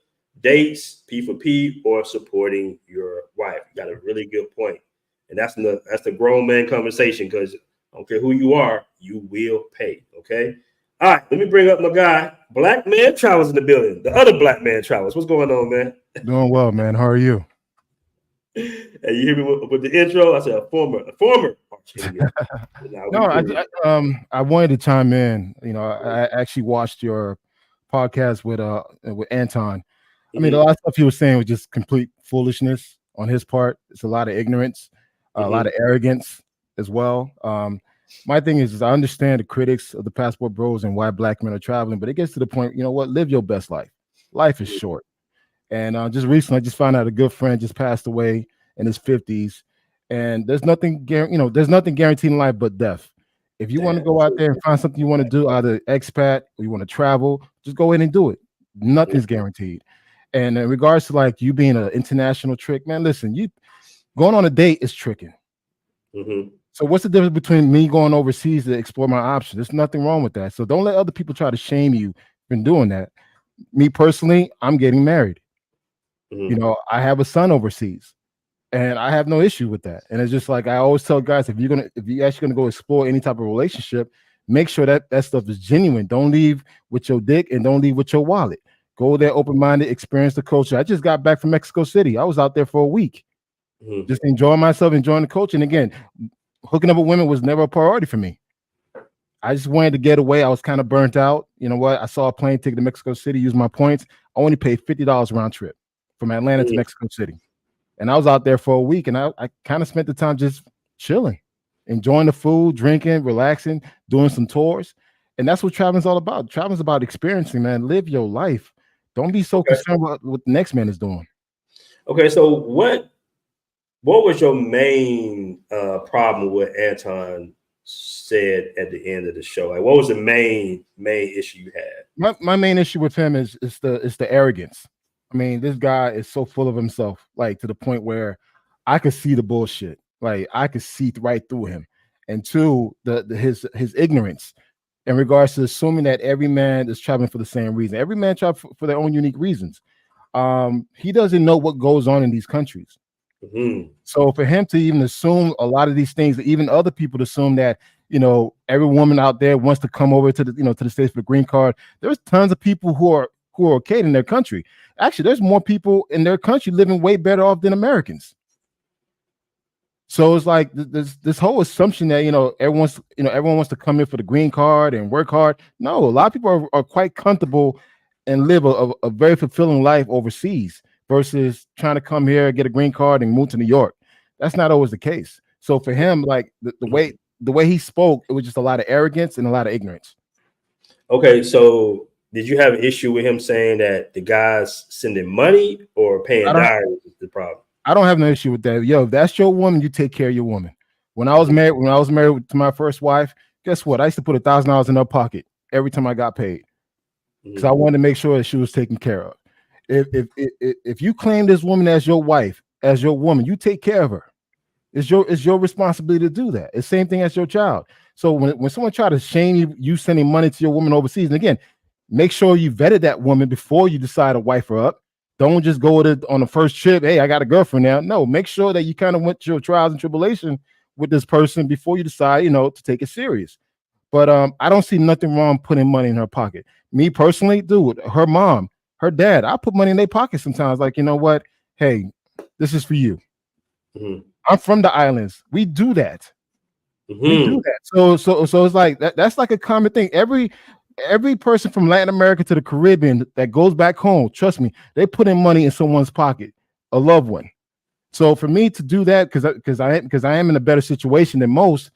Dates, P for P, or supporting your wife. You got a really good point. And that's the grown man conversation, because I don't care who you are, you will pay. Okay. All right, let me bring up my guy, Black Man Travels in the building. The other Black Man Travels. What's going on, man? Doing well, man. How are you? And you hear me with the intro? I said a former. No, I wanted to chime in. You know, I actually watched your podcast with Anton. I mean, a lot of stuff he was saying was just complete foolishness on his part. It's a lot of ignorance, a lot of arrogance as well. My thing is I understand the critics of the Passport Bros and why Black men are traveling, but it gets to the point, you know what? Live your best life. Life is short. And just recently, I just found out a good friend just passed away in his 50s, and there's nothing guaranteed in life but death. If you want to go out there and find something you want to do, either expat or you want to travel, just go in and do it. Nothing's guaranteed. And in regards to like you being an international trick, man, listen, you going on a date is tricking. So what's the difference between me going overseas to explore my options? There's nothing wrong with that. So don't let other people try to shame you for doing that. Me personally, I'm getting married. You know, I have a son overseas, and I have no issue with that. And it's just like I always tell guys, if you're actually gonna go explore any type of relationship, make sure that stuff is genuine. Don't leave with your dick and don't leave with your wallet. Go there open-minded, experience the culture. I just got back from Mexico City. I was out there for a week, just enjoying myself, enjoying the culture. And again, hooking up with women was never a priority for me. I just wanted to get away. I was kind of burnt out. You know what? I saw a plane ticket to Mexico City, used my points. I only paid $50 round trip from Atlanta to Mexico City. And I was out there for a week, and I kind of spent the time just chilling, enjoying the food, drinking, relaxing, doing some tours. And that's what traveling's all about. Traveling's about experiencing, man. Live your life. Don't be so concerned about what the next man is doing. Okay, so what was your main problem with Anton said at the end of the show? Like, what was the main issue you had? My main issue with him is the arrogance. I mean, this guy is so full of himself, like to the point where I could see the bullshit. Like I could see right through him. And two, his ignorance in regards to assuming that every man is traveling for the same reason. Every man travels for their own unique reasons. He doesn't know what goes on in these countries. So for him to even assume a lot of these things, even other people to assume that, you know, every woman out there wants to come over to the States for the green card. There's tons of people who are okay in their country. Actually, there's more people in their country living way better off than Americans. So it's like this whole assumption that, everyone wants to come here for the green card and work hard. No, a lot of people are quite comfortable and live a very fulfilling life overseas versus trying to come here, get a green card and move to New York. That's not always the case. So for him, like the way he spoke, it was just a lot of arrogance and a lot of ignorance. Okay, so did you have an issue with him saying that the guys sending money or paying diaries is the problem? I don't have no issue with that. Yo, if that's your woman, you take care of your woman. When I was married to my first wife, guess what? I used to put $1,000 in her pocket every time I got paid because I wanted to make sure that she was taken care of. If you claim this woman as your wife, as your woman, you take care of her. It's your responsibility to do that. It's the same thing as your child. So when someone try to shame you sending money to your woman overseas, and again, make sure you vetted that woman before you decide to wife her up. Don't just go on the first trip. Hey, I got a girlfriend now. No, make sure that you kind of went through your trials and tribulation with this person before you decide, to take it serious. But I don't see nothing wrong putting money in her pocket. Me personally, dude, her mom, her dad, I put money in their pocket sometimes. Like, you know what? Hey, this is for you. I'm from the islands. We do that. We do that. So it's like that's like a common thing. Every person from Latin America to the Caribbean that goes back home, trust me, they put in money in someone's pocket, a loved one. So for me to do that, because I am in a better situation than most,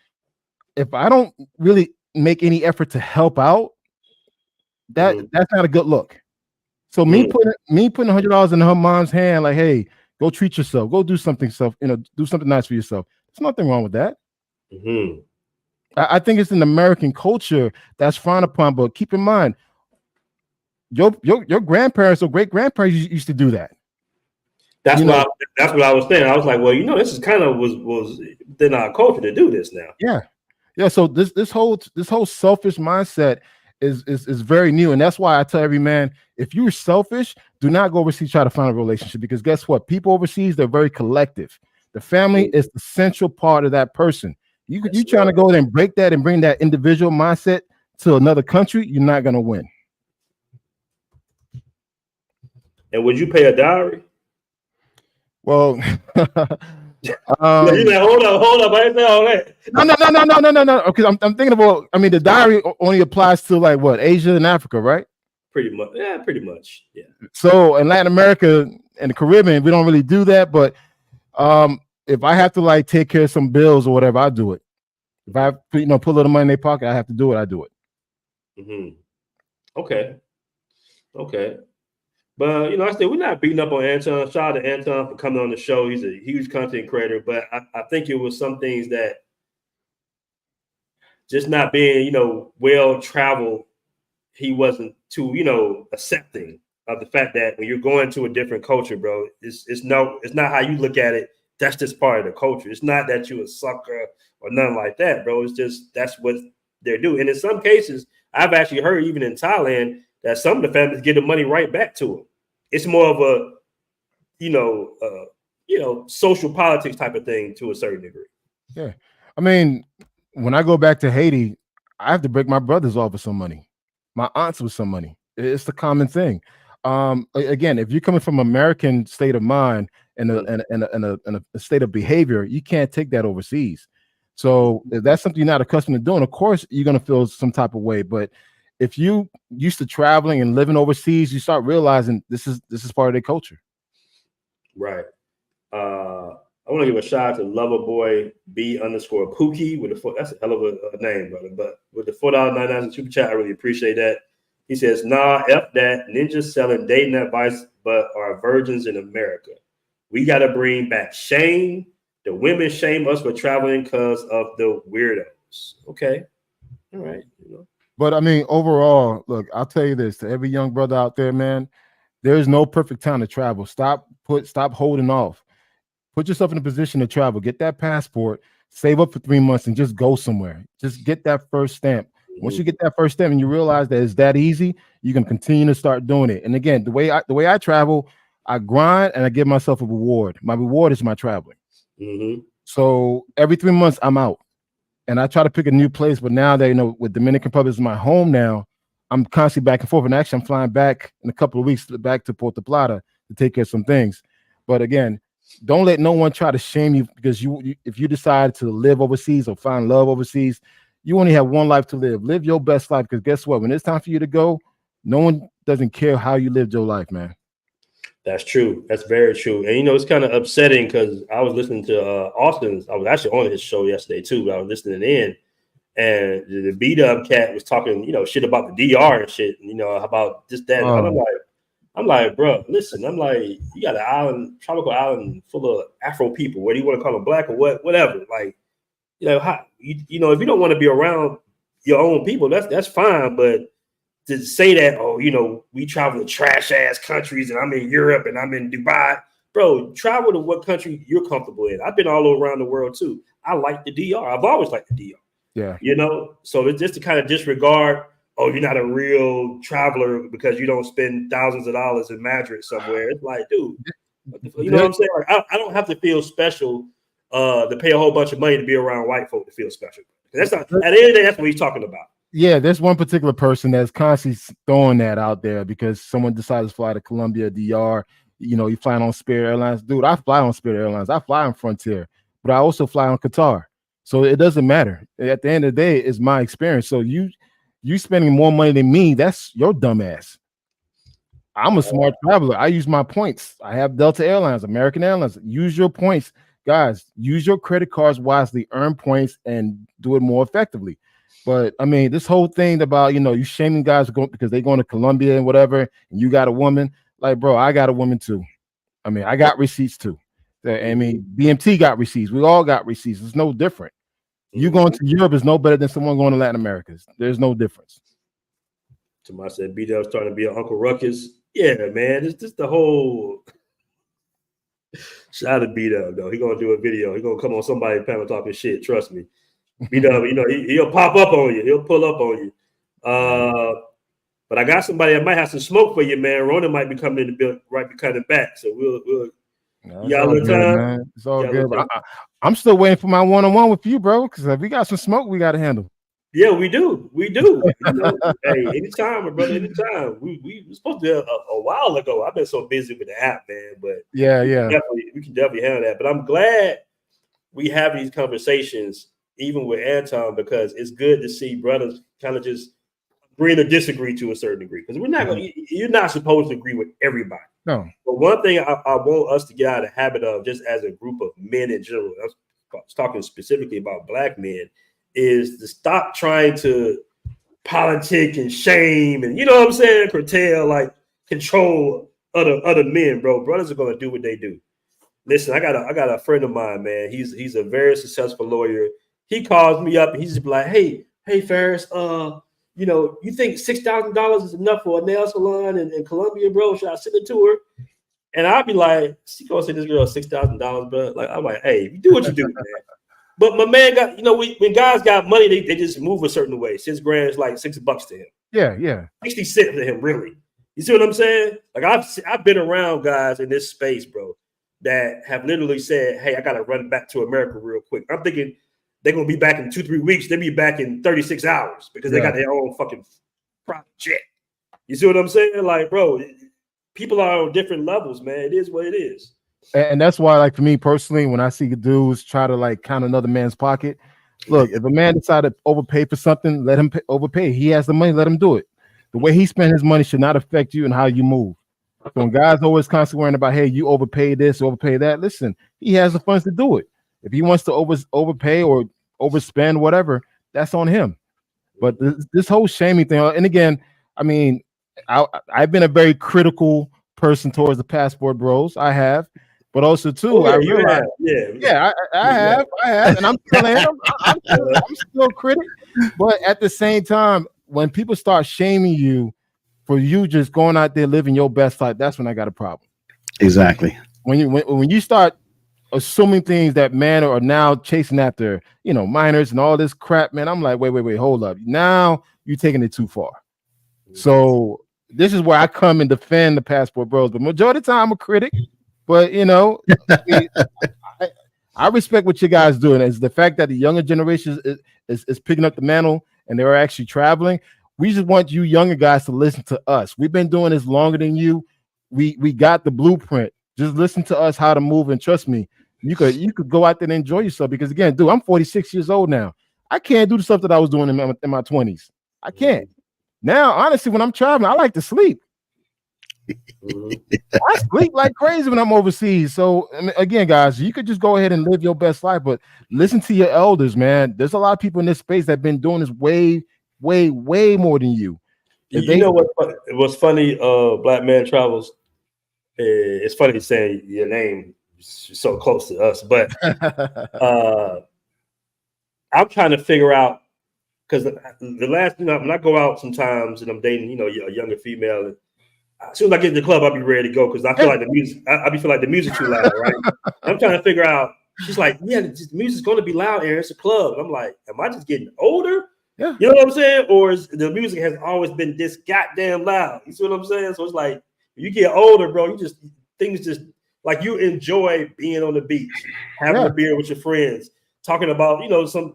if I don't really make any effort to help out, that's not a good look. So me putting $100 in her mom's hand, like, hey, go treat yourself, go do something do something nice for yourself. There's nothing wrong with that. I think it's an American culture that's frowned upon. But keep in mind, your grandparents or great grandparents used to do that. That's what I was saying. I was like, well, this is kind of was within our culture to do this now. Yeah. So this whole selfish mindset is very new, and that's why I tell every man, if you're selfish, do not go overseas try to find a relationship, because guess what? People overseas, they're very collective. The family is the central part of that person. You trying to go there and break that and bring that individual mindset to another country, you're not going to win. And would you pay a dowry? Well, hold up. I didn't say all that. No. Because I'm thinking about. I mean, the dowry only applies to like what, Asia and Africa, right? Pretty much. Yeah, pretty much. Yeah. So in Latin America and the Caribbean, we don't really do that. But if I have to like take care of some bills or whatever, I do it. If I put a little money in their pocket, I have to do it. I do it. Mm-hmm. Okay. But I said we're not beating up on Anton. Shout out to Anton for coming on the show. He's a huge content creator, but I think it was some things that just not being, well traveled, he wasn't too, accepting of the fact that when you're going to a different culture, bro, it's not how you look at it. That's just part of the culture. It's not that you're a sucker or nothing like that, bro. It's just that's what they're doing. And in some cases, I've actually heard even in Thailand that some of the families get the money right back to them. It's more of a, social politics type of thing to a certain degree. Yeah. I mean, when I go back to Haiti, I have to break my brothers off with some money, my aunts with some money. It's the common thing. Again, if you're coming from American state of mind and a state of behavior, you can't take that overseas. So if that's something you're not accustomed to doing, of course, you're going to feel some type of way. But if you used to traveling and living overseas, you start realizing this is part of their culture. Right. I want to give a shout out to Loverboy B_Pookie with that's a hell of a name, brother. But with the $4.99 super chat, I really appreciate that. He says, "Nah, F that. Ninjas selling dating advice, but are virgins in America. We got to bring back shame. The women shame us for traveling because of the weirdos." Okay. All right. But I mean, overall, look, I'll tell you this to every young brother out there, man, there's no perfect time to travel. Stop holding off. Put yourself in a position to travel. Get that passport, save up for 3 months, and just go somewhere. Just get that first stamp. Once you get that first stamp and you realize that it's that easy, you can continue to start doing it. And again, the way I travel, I grind and I give myself a reward. My reward is my traveling. Mm-hmm. So every 3 months, I'm out. And I try to pick a new place, but now that with Dominican Republic is my home now, I'm constantly back and forth. And actually, I'm flying back in a couple of weeks back to Puerto Plata to take care of some things. But again, don't let no one try to shame you, because if you decide to live overseas or find love overseas, you only have one life to live. Live your best life, because guess what? When it's time for you to go, no one doesn't care how you lived your life, man. That's true. That's very true. And it's kind of upsetting because I was listening to Austin's. I was actually on his show yesterday too. But I was listening in, and the B-Dub cat was talking, shit about the DR and shit, and, about this, that. Oh. And I'm like, bro, listen. I'm like, you got an tropical island full of Afro people. Whether you want to call them black or whatever. Like, how, if you don't want to be around your own people, that's fine. But to say that, we travel to trash ass countries and I'm in Europe and I'm in Dubai, bro, travel to what country you're comfortable in. I've been all around the world too. I like the DR. I've always liked the DR. Yeah. So it's just to kind of disregard, you're not a real traveler because you don't spend thousands of dollars in Madrid somewhere. It's like, dude, you know what I'm saying? Like, I don't have to feel special to pay a whole bunch of money to be around white folk to feel special. That's not, at the end of the day, that's what he's talking about. Yeah, there's one particular person that's constantly throwing that out there because someone decides to fly to Colombia, DR. You flying on Spirit Airlines. Dude, I fly on Spirit Airlines. I fly on Frontier, but I also fly on Qatar. So it doesn't matter. At the end of the day, it's my experience. So you spending more money than me, that's your dumb ass. I'm a smart traveler. I use my points. I have Delta Airlines, American Airlines. Use your points. Guys, use your credit cards wisely, earn points, and do it more effectively. But I mean, this whole thing about, you shaming guys because they going to Colombia and whatever, and you got a woman, like, bro, I got a woman too. I mean, I got receipts too. I mean, BMT got receipts. We all got receipts. It's no different. You going to Europe is no better than someone going to Latin America. There's no difference. Somebody said B-Dub's starting to be an Uncle Ruckus. Yeah, man. It's just the whole. Shout out to B-Dub, though. He gonna do a video. He gonna come on somebody's panel talking shit. Trust me. B-Dub, he'll pop up on you. He'll pull up on you. But I got somebody that might have some smoke for you, man. Rona might be coming in the building, right, be coming back. So we'll you got a little time. Man. It's all good. I'm still waiting for my one-on-one with you, bro. Because if we got some smoke, we got to handle. Yeah, we do. Hey, anytime, my brother. Anytime. We were supposed to do a while ago. I've been so busy with the app, man. But yeah, we can definitely handle that. But I'm glad we have these conversations, even with Anton, because it's good to see brothers kind of just agree to disagree to a certain degree. Because you're not supposed to agree with everybody. No. But one thing I want us to get out of the habit of, just as a group of men in general, I was talking specifically about black men, is to stop trying to politic and shame and, you know what I'm saying, curtail, like control other men, bro. Brothers are gonna do what they do. Listen, I got a friend of mine, man. He's a very successful lawyer. He calls me up and he's just like, hey Ferris, you think $6,000 is enough for a nail salon in Colombia, bro? Should I send it to her? And I'll be like, she gonna send this girl $6,000, bro. Like, I'm like, hey, you do what you do, man. But my man got, when guys got money, they just move a certain way. $6,000 is like $6 to him. Yeah. 60 cents to him, really. You see what I'm saying? Like I've been around guys in this space, bro, that have literally said, hey, I gotta run back to America real quick. I'm thinking they're gonna be back in 2-3 weeks. They'll be back in 36 hours because they got their own fucking private jet. You see what I'm saying? Like, bro, people are on different levels, man. It is what it is. And that's why, like, for me personally, when I see dudes try to like count another man's pocket, look, if a man decided to overpay for something, let him overpay. He has the money, let him do it. The way he spent his money should not affect you and how you move. So when guys always constantly worrying about, hey, you overpay this, overpay that, listen, he has the funds to do it. If he wants to overpay or overspend, whatever, that's on him. But this whole shaming thing, and again, I mean, I've been a very critical person towards the Passport Bros. I have. But also too, I realize, I have, and I'm still a critic. But at the same time, when people start shaming you for you just going out there living your best life, that's when I got a problem. Exactly. When you start assuming things that men are now chasing after, minors and all this crap, man, I'm like, wait, hold up. Now you're taking it too far. So this is where I come and defend the Passport Bros. But majority of the time, I'm a critic. But I respect what you guys doing. Is the fact that the younger generation is picking up the mantle and they're actually traveling. We just want you younger guys to listen to us. We've been doing this longer than you. We got the blueprint. Just listen to us how to move, and trust me, you could go out there and enjoy yourself. Because again, dude, I'm 46 years old now. I can't do the stuff that I was doing in my 20s. I can't. Now, honestly, when I'm traveling, I like to sleep. I sleep like crazy when I'm overseas. So again, guys, you could just go ahead and live your best life, but listen to your elders, man. There's a lot of people in this space that have been doing this way more than you. Know what's funny? Black Man Travels. It's funny saying your name so close to us, but I'm trying to figure out, because the last, when I go out sometimes and I'm dating, a younger female. And as soon as I get in the club, I'll be ready to go because I feel like the music. I feel like the music too loud, right? I'm trying to figure out. She's like, "Yeah, the music's going to be loud, Aaron. It's a club." And I'm like, "Am I just getting older? Yeah, you know what I'm saying? Or is the music has always been this goddamn loud? You see what I'm saying? So it's like you get older, bro. Things just like you enjoy being on the beach, having a beer with your friends, talking about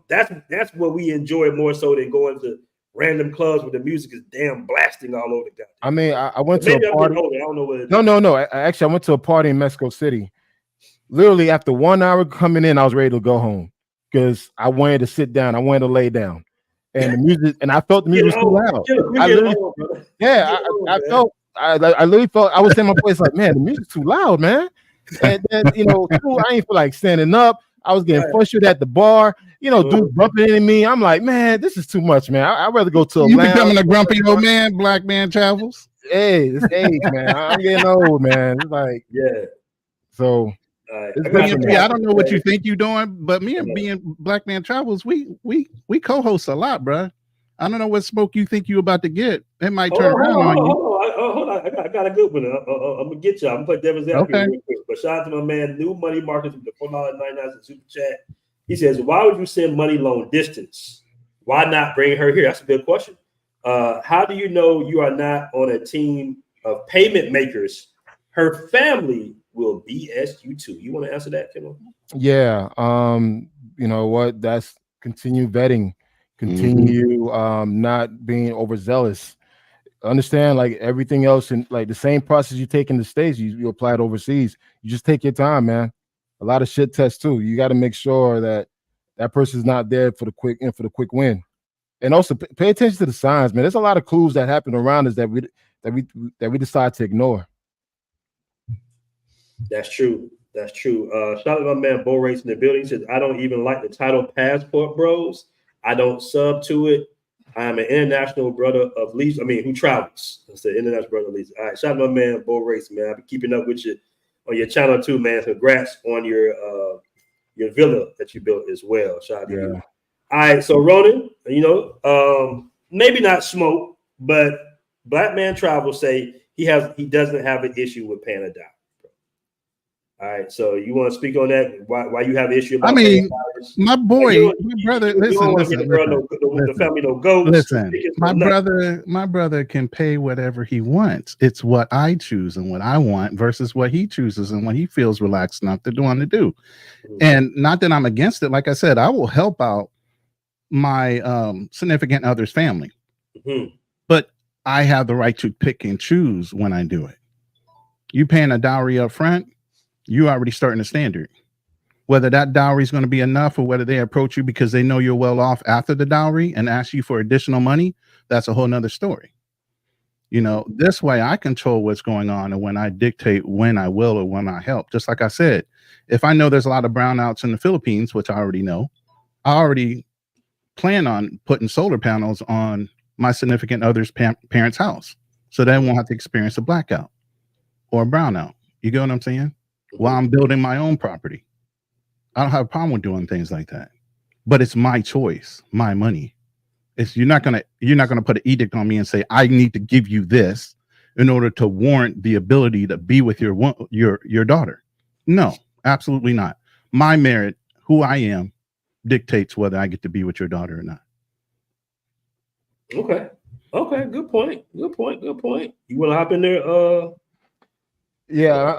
That's what we enjoy more so than going to random clubs where the music is damn blasting all over the guy. I mean, I went to a party. I don't know what it is. No. Actually, I went to a party in Mexico City. Literally, after 1 hour coming in, I was ready to go home because I wanted to sit down. I wanted to lay down, and the music, and I felt the music was too loud. I literally felt. I was in my place like, man, the music's too loud, man. And then I ain't feel like standing up. I was getting frustrated at the bar. Dude bumping into me. I'm like, man, this is too much, man. I'd rather go to a lounge. Becoming a grumpy old man, Black Man Travels. Hey, it's age, man. I'm getting old, man. It's like, yeah. So I don't know what you think you're doing, but me and being Black Man Travels, we co-host a lot, bro. I don't know what smoke you think you about to get. It might turn around on you. Hold on. I got a good one. I'm gonna get you. I'm gonna put Devin's out here real quick. But shout out to my man, New Money Markets with the $4.99 super chat. He says, "Why would you send money long distance? Why not bring her here?" That's a good question. How do you know you are not on a team of payment makers? Her family will BS you too. You want to answer that, Kendall? Yeah. You know what? That's continue vetting, continue not being overzealous. Understand, like everything else, and like the same process you take in the States, you apply it overseas. You just take your time, man. A lot of shit tests too. You got to make sure that that person's not there for the quick win. And also pay attention to the signs, man. There's a lot of clues that happen around us that we decide to ignore. That's true. Shout out to my man Bo Race in the building. He says, I don't even like the title Passport Bros. I don't sub to it. I am an international brother of least. Who travels. That's the international brother of least. All right. Shout out to my man Bo Race, man. I've been keeping up with you on your channel too, man. Congrats on your villa that you built as well. Shout out to you. All right. So Ronan, maybe not smoke, but Black Man Travel say he doesn't have an issue with paying a dollar. All right, so you want to speak on that? Why you have an issue? About my boy, my brother. Listen. The family don't go. Listen, my brother can pay whatever he wants. It's what I choose and what I want versus what he chooses and what he feels relaxed enough to want to do. And not that I'm against it. Like I said, I will help out my significant other's family, but I have the right to pick and choose when I do it. You paying a dowry up front, you already starting a standard. Whether that dowry is going to be enough or whether they approach you because they know you're well off after the dowry and ask you for additional money, that's a whole nother story. This way I control what's going on and when I dictate when I will or when I help. Just like I said, if I know there's a lot of brownouts in the Philippines, which I already know, I already plan on putting solar panels on my significant other's parents' house so they won't have to experience a blackout or a brownout. You get what I'm saying? While I'm building my own property. I don't have a problem with doing things like that. But it's my choice, my money. You're not gonna put an edict on me and say, I need to give you this in order to warrant the ability to be with your daughter. No, absolutely not. My merit, who I am, dictates whether I get to be with your daughter or not. Okay. Good point. You want to hop in there? Yeah,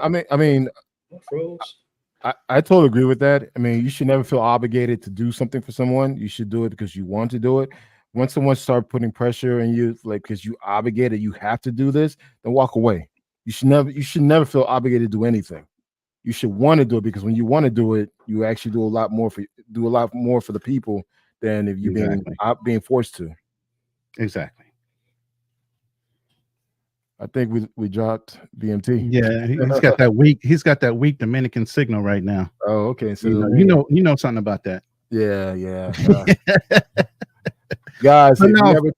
I totally agree with that. You should never feel obligated to do something for someone. You should do it because you want to do it. Once someone starts putting pressure on you, like because you obligated, you have to do this, then walk away. You should never feel obligated to do anything. You should want to do it because when you want to do it, you actually do a lot more for the people than if you're being forced to. Exactly. I think we dropped BMT. Yeah, he's got that weak Dominican signal right now. Oh, okay. So you know something about that. Yeah. Guys,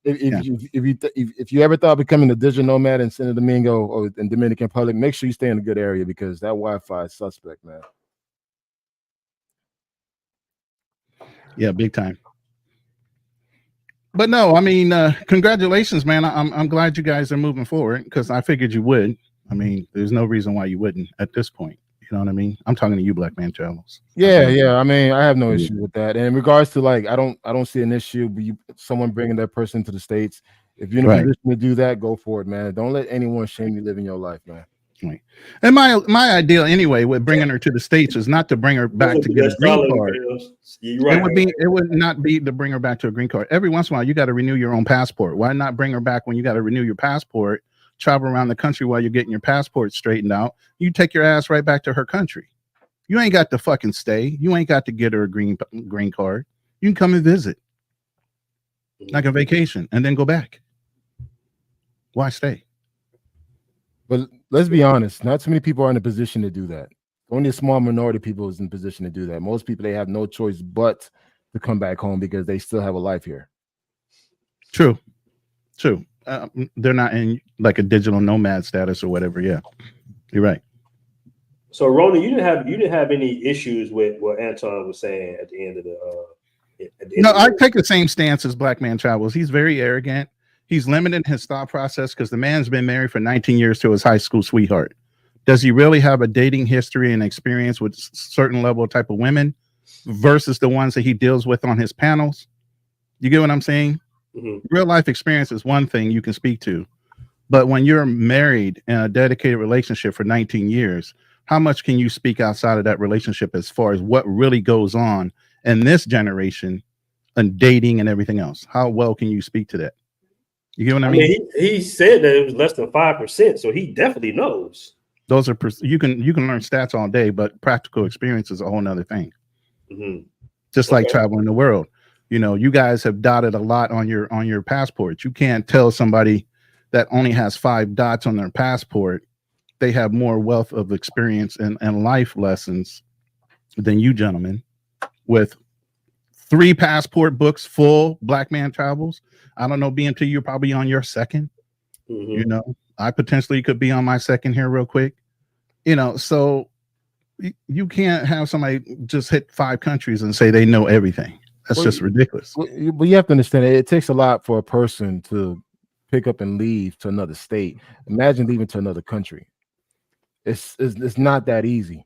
if you ever thought of becoming a digital nomad in Santo Domingo or in Dominican Republic, make sure you stay in a good area because that Wi-Fi is suspect, man. Yeah, big time. But no, congratulations, man. I'm glad you guys are moving forward because I figured you would. There's no reason why you wouldn't at this point. You know what I mean? I'm talking to you, Black Man Travels. Yeah. I have no issue with that. And in regards to I don't see an issue with someone bringing that person to the States. If you're in a position to do that, go for it, man. Don't let anyone shame you living your life, man. Right. And my idea anyway with bringing her to the States is not to bring her back to get a green card. It would not be to bring her back to a green card. Every once in a while, you got to renew your own passport. Why not bring her back when you got to renew your passport? Travel around the country while you're getting your passport straightened out. You take your ass right back to her country. You ain't got to fucking stay. You ain't got to get her a green card. You can come and visit, like a vacation, and then go back. Why stay? But let's be honest, not too many people are in a position to do that. Only a small minority of people is in a position to do that. Most people, they have no choice but to come back home because they still have a life here. True. They're not in like a digital nomad status or whatever. Yeah, you're right. So Rona, you didn't have any issues with what Anton was saying at the end of the No, I take the same stance as Black Man Travels. He's very arrogant. He's limiting his thought process because the man's been married for 19 years to his high school sweetheart. Does he really have a dating history and experience with certain level of type of women versus the ones that he deals with on his panels? You get what I'm saying? Mm-hmm. Real life experience is one thing you can speak to, but when you're married in a dedicated relationship for 19 years, how much can you speak outside of that relationship as far as what really goes on in this generation and dating and everything else? How well can you speak to that? You get what I mean? He said that it was less than 5%, so he definitely knows. Those are you can learn stats all day, but practical experience is a whole nother thing. Mm-hmm. Just like traveling the world. You know, you guys have dotted a lot on your passport. You can't tell somebody that only has 5 dots on their passport they have more wealth of experience and life lessons than you gentlemen with 3 passport books full Black Man Travels. I don't know, BMT, you're probably on your second. Mm-hmm. You know, I potentially could be on my second here real quick. You know, so you can't have somebody just hit 5 countries and say they know everything. That's just ridiculous. But you have to understand it takes a lot for a person to pick up and leave to another state. Imagine leaving to another country. It's not that easy.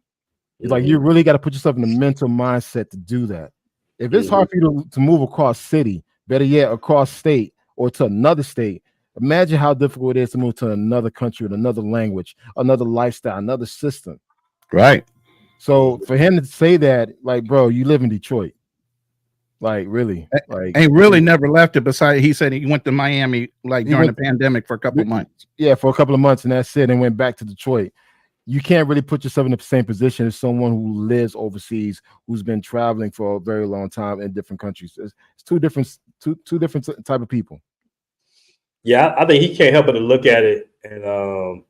It's like you really got to put yourself in the mental mindset to do that. If it's hard for you to move across city, better yet, across state or to another state, imagine how difficult it is to move to another country with another language, another lifestyle, another system. Right. So for him to say that, like, bro, you live in Detroit. Like, really? Like, ain't really never left it. Besides, he said he went to Miami like during the pandemic for a couple of months. Yeah, for a couple of months, and that's it, and went back to Detroit. You can't really put yourself in the same position as someone who lives overseas, who's been traveling for a very long time in different countries. It's two different type of people. Yeah, I think he can't help but to look at it, and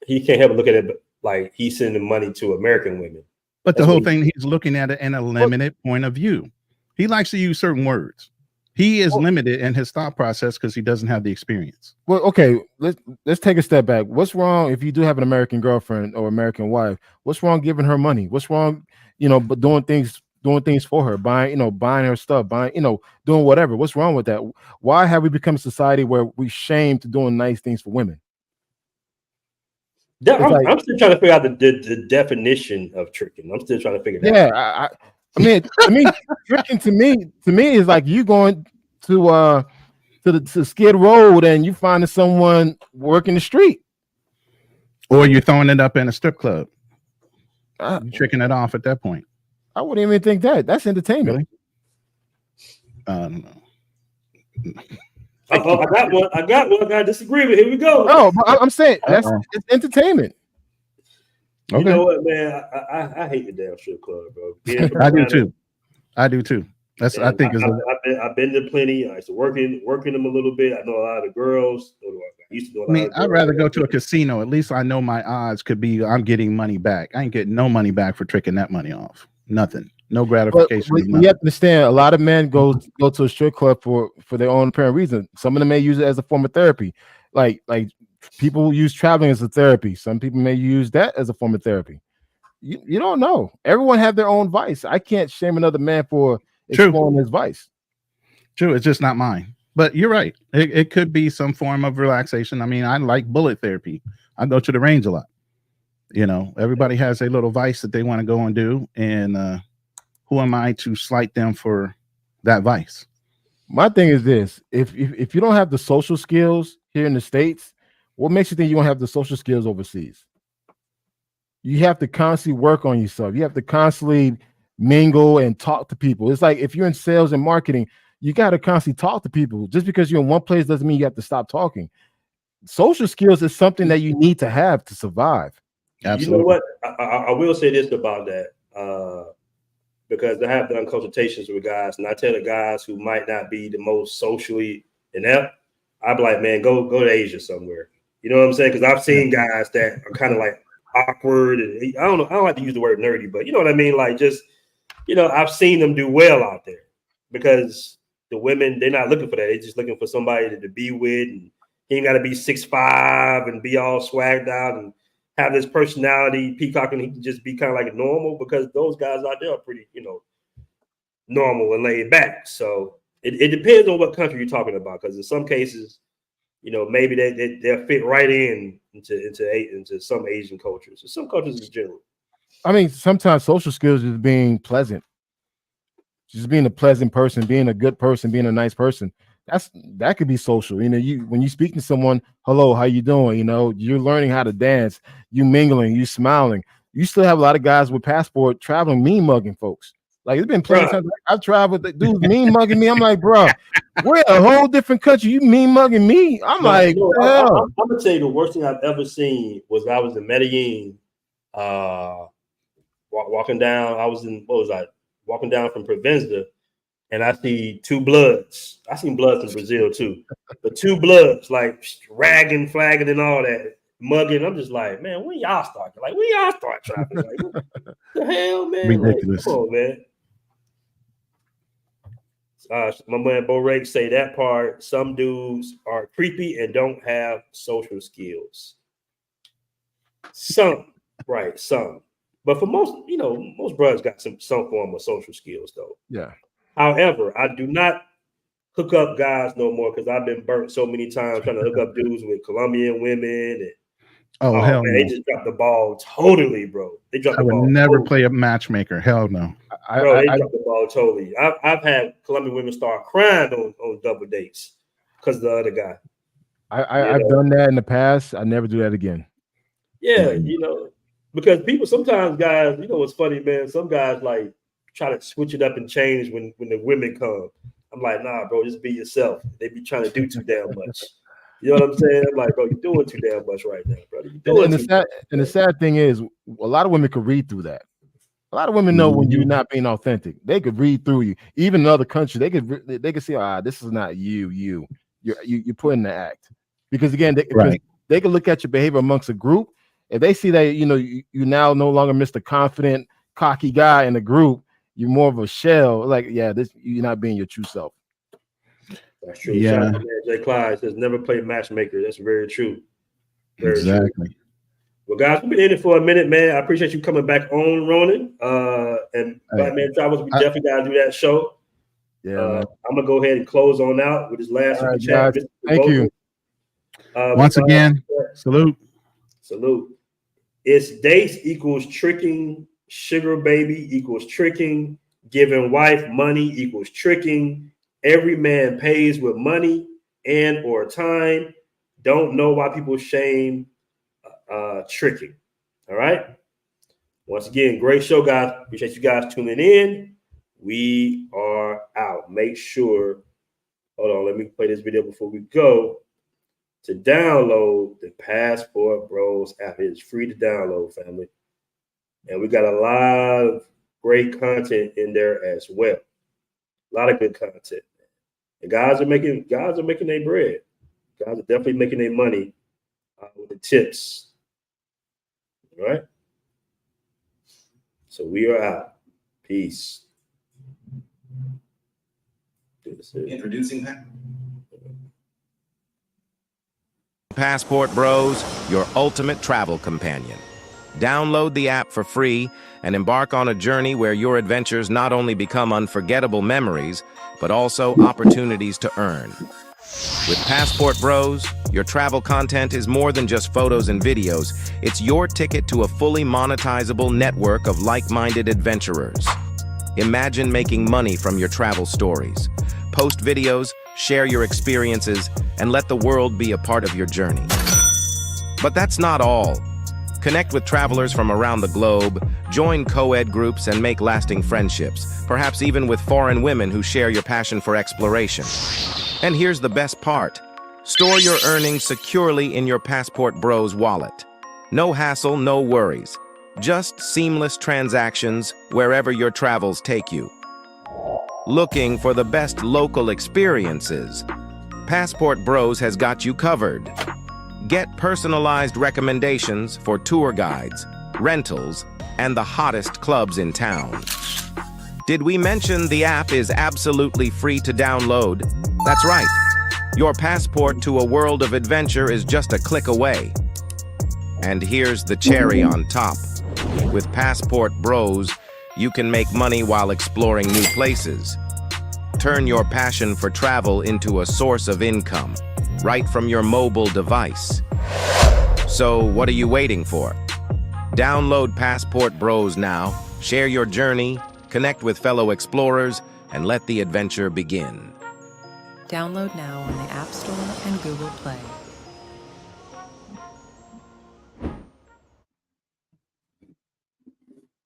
he can't help but look at it like he's sending money to American women. But the whole thing, he's looking at it in a limited point of view. He likes to use certain words. He is limited in his thought process because he doesn't have the experience. Well, okay, let's take a step back. What's wrong if you do have an American girlfriend or American wife? What's wrong giving her money? What's wrong, but doing things for her, buying her stuff, doing whatever? What's wrong with that? Why have we become a society where we shame to doing nice things for women? I'm still trying to figure out the definition of tricking. I'm still trying to figure that out. I mean, tricking to me is like you going to Skid Road and you finding someone working the street, or you're throwing it up in a strip club. You're tricking it off at that point. I wouldn't even think that's entertainment. Really? I don't know. I got one. I got disagreement. Here we go. No, but I'm saying it's entertainment. You know what, man? I hate the damn strip club, bro. I do too. That's I think I've been to plenty. I used to working them a little bit. I know a lot of the girls. I used to know a lot of I'd rather go to a casino. At least I know my odds could be I'm getting money back. I ain't getting no money back for tricking that money off. Nothing. No gratification. But you have to understand, a lot of men go to a strip club for their own apparent reason. Some of them may use it as a form of therapy. Like people use traveling as a therapy. Some people may use that as a form of therapy. You don't know. Everyone have their own vice. I can't shame another man for exploring his vice. True, it's just not mine. But you're right. It could be some form of relaxation. I mean, I like bullet therapy. I go to the range a lot. Everybody has a little vice that they want to go and do. And who am I to slight them for that vice? My thing is this. If you don't have the social skills here in the States, what makes you think you don't have the social skills overseas? You have to constantly work on yourself. You have to constantly mingle and talk to people. It's like if you're in sales and marketing, you got to constantly talk to people. Just because you're in one place doesn't mean you have to stop talking. Social skills is something that you need to have to survive. Absolutely. You know what? I will say this about that. Because I have done consultations with guys, and I tell the guys who might not be the most socially inept, I'd be like, man, go to Asia somewhere. You know what I'm saying? Because I've seen guys that are kind of like awkward, and I don't like to use the word nerdy, but you know what I mean? Like just, I've seen them do well out there because the women, they're not looking for that. They're just looking for somebody to be with, and he ain't got to be 6'5" and be all swagged out. And have this personality, peacock, and he can just be kind of like normal, because those guys out there are pretty, normal and laid back. So it depends on what country you're talking about, because in some cases, maybe they'll fit right into some Asian cultures, or some cultures in general. I mean, sometimes social skills is being pleasant, just being a pleasant person, being a good person, being a nice person. That could be social. When you speak to someone, hello, how you doing? You're learning how to dance, you mingling, you smiling. You still have a lot of guys with passport traveling, mean mugging folks. Like, it's been plenty of times I've traveled, the dudes mean mugging me. I'm like, bro, we're a whole different country. You mean mugging me? I'm like, hell. I'm gonna tell you, the worst thing I've ever seen was I was in Medellin, walking down. Walking down from Provenza, and I see two Bloods. I seen Bloods in Brazil too, but two Bloods like ragging, flagging, and all that, mugging. I'm just like, man, when y'all start? Like, when y'all start traveling? Like, what the hell, man? Ridiculous. Like, come on, man. My man Borek say that part. Some dudes are creepy and don't have social skills. Some. But for most, most brothers got some form of social skills, though. Yeah. However, I do not hook up guys no more, because I've been burnt so many times trying to hook up dudes with Colombian women. And, hell man, no. they just dropped the ball totally, bro. They dropped I the ball. would never totally. play a matchmaker. Hell no. They dropped the ball totally. I've had Colombian women start crying on double dates because of the other guy. I've done that in the past. I never do that again. Yeah, because people sometimes, guys, what's funny, man? Some guys like try to switch it up and change when the women come. I'm like, nah, bro, just be yourself. They be trying to do too damn much. You know what I'm saying? I'm like, bro, you're doing too damn much right now, bro. The sad thing is, a lot of women could read through that. A lot of women know when you're not being authentic. They could read through you. Even in other countries, they could see, this is not you. You're putting the act. Because again, they can look at your behavior amongst a group. If they see that you now no longer Mr. Confident, cocky guy in the group, you're more of a shell. Like, you're not being your true self. That's true. Yeah. Shout out to man Jay Clyde says never play matchmaker. That's very true. Very exactly. True. Well, guys, we've been in it for a minute, man. I appreciate you coming back on, Ronan. And Black Man Travels, we definitely gotta do that show. Yeah. I'm gonna go ahead and close on out with this last super chat. Thank you. Once again, salute. It's dates equals tricking, sugar baby equals tricking, giving wife money equals tricking. Every man pays with money and or time. Don't know why people shame tricking. All right. Once again, great show, guys. Appreciate you guys tuning in. We are out. Make sure, hold on, let me play this video before we go. To download the Passport Bros app. It is free to download, family. And we got a lot of great content in there as well. A lot of good content. And guys are making their bread. Guys are definitely making their money with the tips. All right. So we are out. Peace. Introducing that. Passport Bros, your ultimate travel companion. Download the app for free and embark on a journey where your adventures not only become unforgettable memories, but also opportunities to earn. With Passport Bros, your travel content is more than just photos and videos. It's your ticket to a fully monetizable network of like-minded adventurers. Imagine making money from your travel stories. Post videos, share your experiences, and let the world be a part of your journey. But that's not all. Connect with travelers from around the globe, join co-ed groups, and make lasting friendships, perhaps even with foreign women who share your passion for exploration. And here's the best part. Store your earnings securely in your Passport Bros wallet. No hassle, no worries. Just seamless transactions wherever your travels take you. Looking for the best local experiences? Passport Bros has got you covered. Get personalized recommendations for tour guides, rentals, and the hottest clubs in town. Did we mention the app is absolutely free to download? That's right. Your passport to a world of adventure is just a click away. And here's the cherry on top. With Passport Bros, you can make money while exploring new places. Turn your passion for travel into a source of income, right from your mobile device. So what are you waiting for? Download Passport Bros now, share your journey, connect with fellow explorers, and let the adventure begin. Download now on the App Store and Google Play.